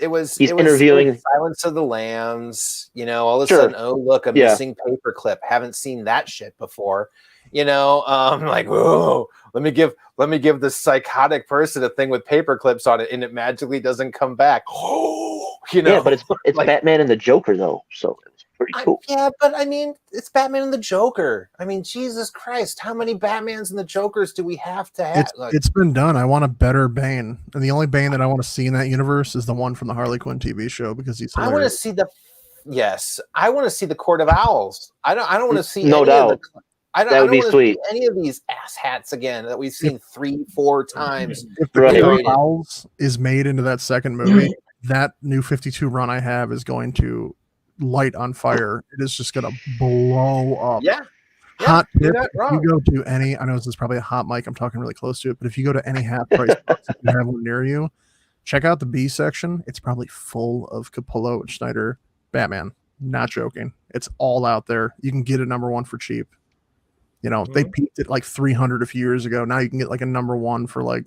it was. He's it was interviewing- Silence of the Lambs. All of a Sure. sudden, oh look, a Yeah. missing paperclip. Haven't seen that shit before. Like, whoa, let me give this psychotic person a thing with paper clips on it, and it magically doesn't come back. Yeah, but it's like- Batman and the Joker though, so it's pretty cool. But I mean, it's Batman and the Joker. I mean, Jesus Christ, how many Batmans and the Jokers do we have to have? It's been done. I want a better Bane, and the only Bane that I want to see in that universe is the one from the Harley Quinn TV show because he's I want to hilarious. see I want to see the Court of Owls. I don't want to see No any doubt. Of the, I don't, That I would don't be wanna sweet. see any of these asshats again that we've seen 3-4 times. If the Right. Court of Owls is made into that second movie, that new 52 run I have is going to light on fire. It is just going to blow up. Yeah. Hot you're tip, not if wrong. you go to any, I know this is probably a hot mic, I'm talking really close to it, but if you go to any half price box, if you have one near you, check out the B section. It's probably full of Capullo and Schneider Batman. Not joking. It's all out there. You can get a #1 for cheap. They peaked at like 300 a few years ago. Now you can get like a #1 for like,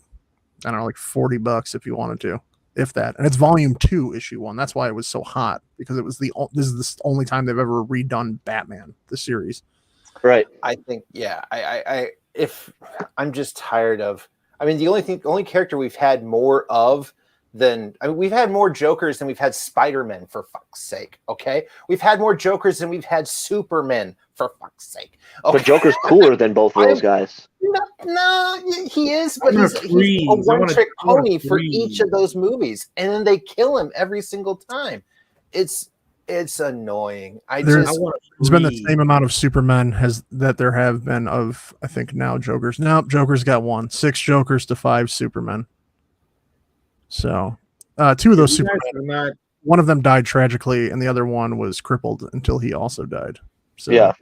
I don't know, like $40 if you wanted to, if that. And it's volume 2, issue 1. That's why it was so hot, because it was this is the only time they've ever redone Batman, the series. Right. I think, yeah. If I'm just tired of. I mean, the only character we've had more of than we've had more Jokers than we've had Spider-Man, for fuck's sake. Okay, we've had more Jokers than we've had Supermen, for fuck's sake. Okay? But Joker's cooler than both of those guys. No, he is, but I wanna he's a freeze. I wanna- one-trick I wanna pony for freeze. each of those movies, and then they kill him every single time. It's annoying. There's been the freeze. same amount of Supermen that there have been of, I think, now Jokers. Now Joker's got 1. 6 Jokers to 5 Supermen. So 2 of those You guys Supermen, are not. one of them died tragically, and the other one was crippled until he also died. So, Yeah.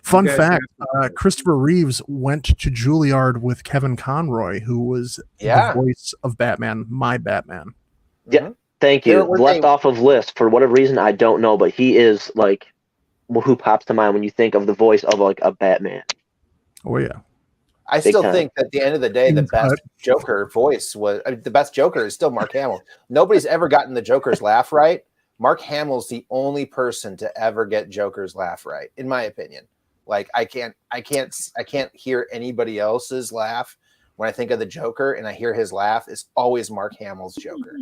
Fun You guys fact: have- Christopher Reeves went to Juilliard with Kevin Conroy, who was Yeah. the voice of Batman, my Batman. Yeah. Thank you. There were Left they- off of list for whatever reason, I don't know, but he is like who pops to mind when you think of the voice of like a Batman. Oh yeah, I Big still time. think that at the end of the day, the best Joker voice was the best Joker is still Mark Hamill. Nobody's ever gotten the Joker's laugh right. Mark Hamill's the only person to ever get Joker's laugh right, in my opinion. Like I can't hear anybody else's laugh when I think of the Joker, and I hear his laugh. It's always Mark Hamill's Joker.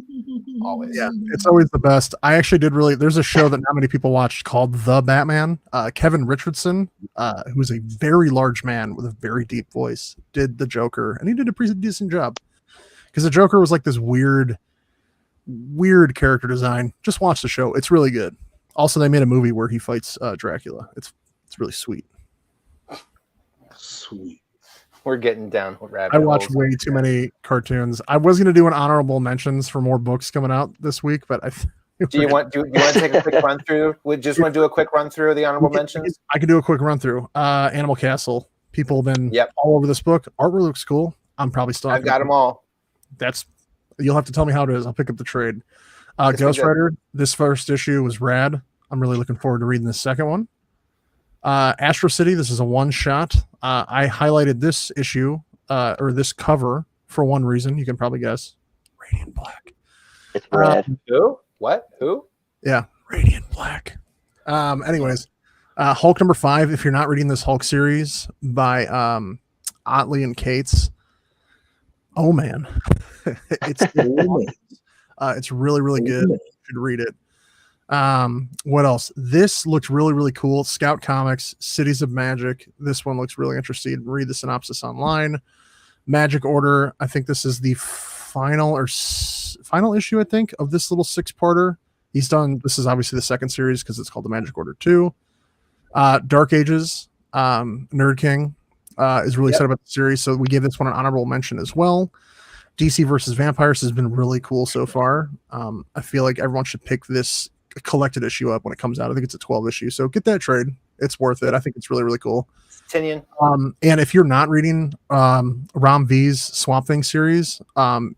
Always. yeah, it's always the best. I actually did there's a show that not many people watched called The Batman. Kevin Richardson, who is a very large man with a very deep voice, did the Joker, and he did a pretty decent job. because the Joker was like this weird character design. Just watch the show; it's really good. Also, they made a movie where he fights Dracula. It's really sweet. Sweet. We're getting down rabbit I watch holes. way too many cartoons. I was going to do an honorable mentions for more books coming out this week, but Do you want to take a quick run through? We just want to do a quick run through of the honorable mentions. I could do a quick run through. Animal Castle. People have been all over this book. Artwork looks cool. I'm probably still. I've got them all. You'll have to tell me how it is. I'll pick up the trade. Ghost Rider. This first issue was rad. I'm really looking forward to reading the second one. Astro City. This is a one shot. I highlighted this issue or this cover for one reason. You can probably guess. Radiant Black. It's rad. Who? What? Who? Yeah, Radiant Black. Anyways, Hulk number 5. If you're not reading this Hulk series by Otley and Cates, oh man, it's really really good. You should read it. What else? This looks really really cool. Scout Comics, Cities of Magic. This one looks really interesting. Read the synopsis online. Magic Order. I think this is the final issue, I think, of this little 6-parter. He's done. This is obviously the second series because it's called the Magic Order 2. Dark Ages. Nerd King is really excited about the series, so we gave this one an honorable mention as well. DC versus Vampires has been really cool so far. I feel like everyone should pick this collected issue up when it comes out. I think it's a 12 issue, so get that trade. It's worth it. I think it's really really cool. Tinian. And if you're not reading Ram V's Swamp Thing series,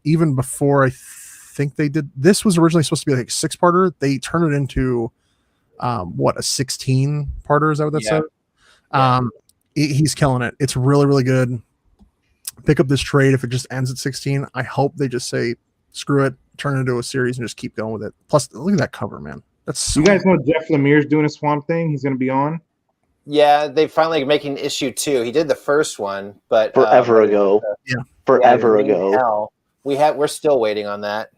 even before I think they did, this was originally supposed to be like a 6-parter. They turned it into a 16-parter. Is that what that said? He's killing it. It's really really good. Pick up this trade if it just ends at 16. I hope they just say screw it, turn it into a series, and just keep going with it. Plus, look at that cover, man. That's so you guys know Jeff Lemire's doing a Swamp Thing. He's going to be on. Yeah, they finally making issue 2. He did the first one, but forever ago. Forever ago. Hell, we're still waiting on that.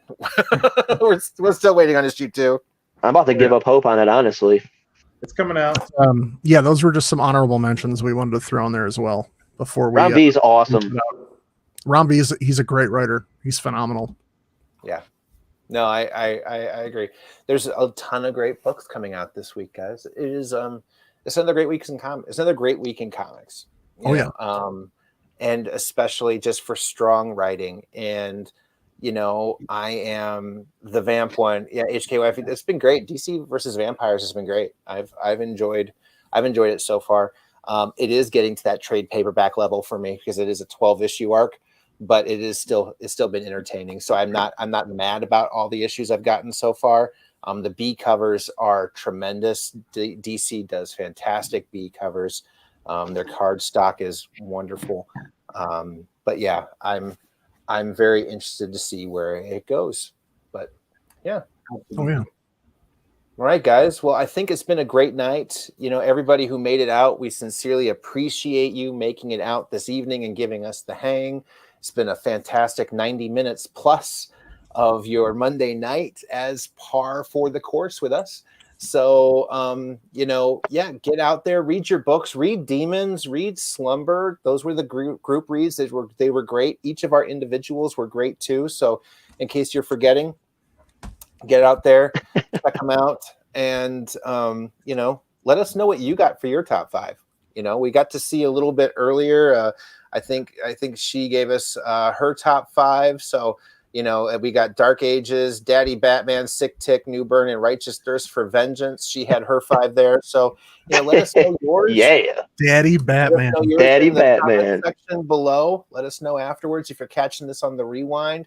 we're still waiting on issue 2. I'm about to give up hope on it, honestly. It's coming out. Yeah, those were just some honorable mentions we wanted to throw in there as well before we. Ron B is awesome. Ron B he's a great writer. He's phenomenal. Yeah. No, I agree. There's a ton of great books coming out this week, guys. It is it's another great week in comics. It's another great week in comics. And especially just for strong writing. And I am the Vamp one. Yeah, HKY. It's been great. DC versus Vampires has been great. I've enjoyed it so far. It is getting to that trade paperback level for me because it is a 12-issue arc, but it's still been entertaining. So I'm not mad about all the issues I've gotten so far. The B covers are tremendous. DC does fantastic B covers. Their card stock is wonderful. But yeah, I'm very interested to see where it goes. But yeah. Oh yeah. All right, guys. Well, I think it's been a great night. Everybody who made it out, we sincerely appreciate you making it out this evening and giving us the hang. It's been a fantastic 90 minutes plus of your Monday night as par for the course with us. So, get out there, read your books, read Demons, read Slumber. Those were the group reads. They were great. Each of our individuals were great too. So in case you're forgetting, get out there, check them out, and let us know what you got for your top 5. We got to see a little bit earlier. I think she gave us her top 5. So we got Dark Ages, Daddy Batman, Sick Tick, New Burn, and Righteous Thirst for Vengeance. She had her 5 there. So let us know yours. Yeah, Daddy Batman. Daddy Batman. Section below. Let us know afterwards if you're catching this on the rewind.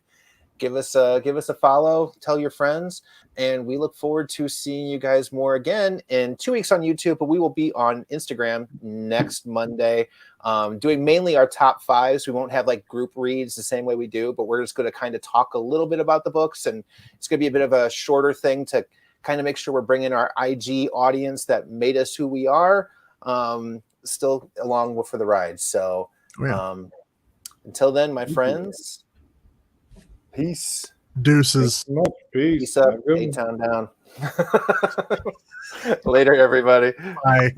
Give us a follow, tell your friends, and we look forward to seeing you guys more again in 2 weeks on YouTube, but we will be on Instagram next Monday, doing mainly our top 5s. We won't have like group reads the same way we do, but we're just going to kind of talk a little bit about the books, and it's going to be a bit of a shorter thing to kind of make sure we're bringing our IG audience that made us who we are still along for the ride. So until then, my friends, peace. Deuces. Peace Peace up. A-Town down. Later, everybody. Bye.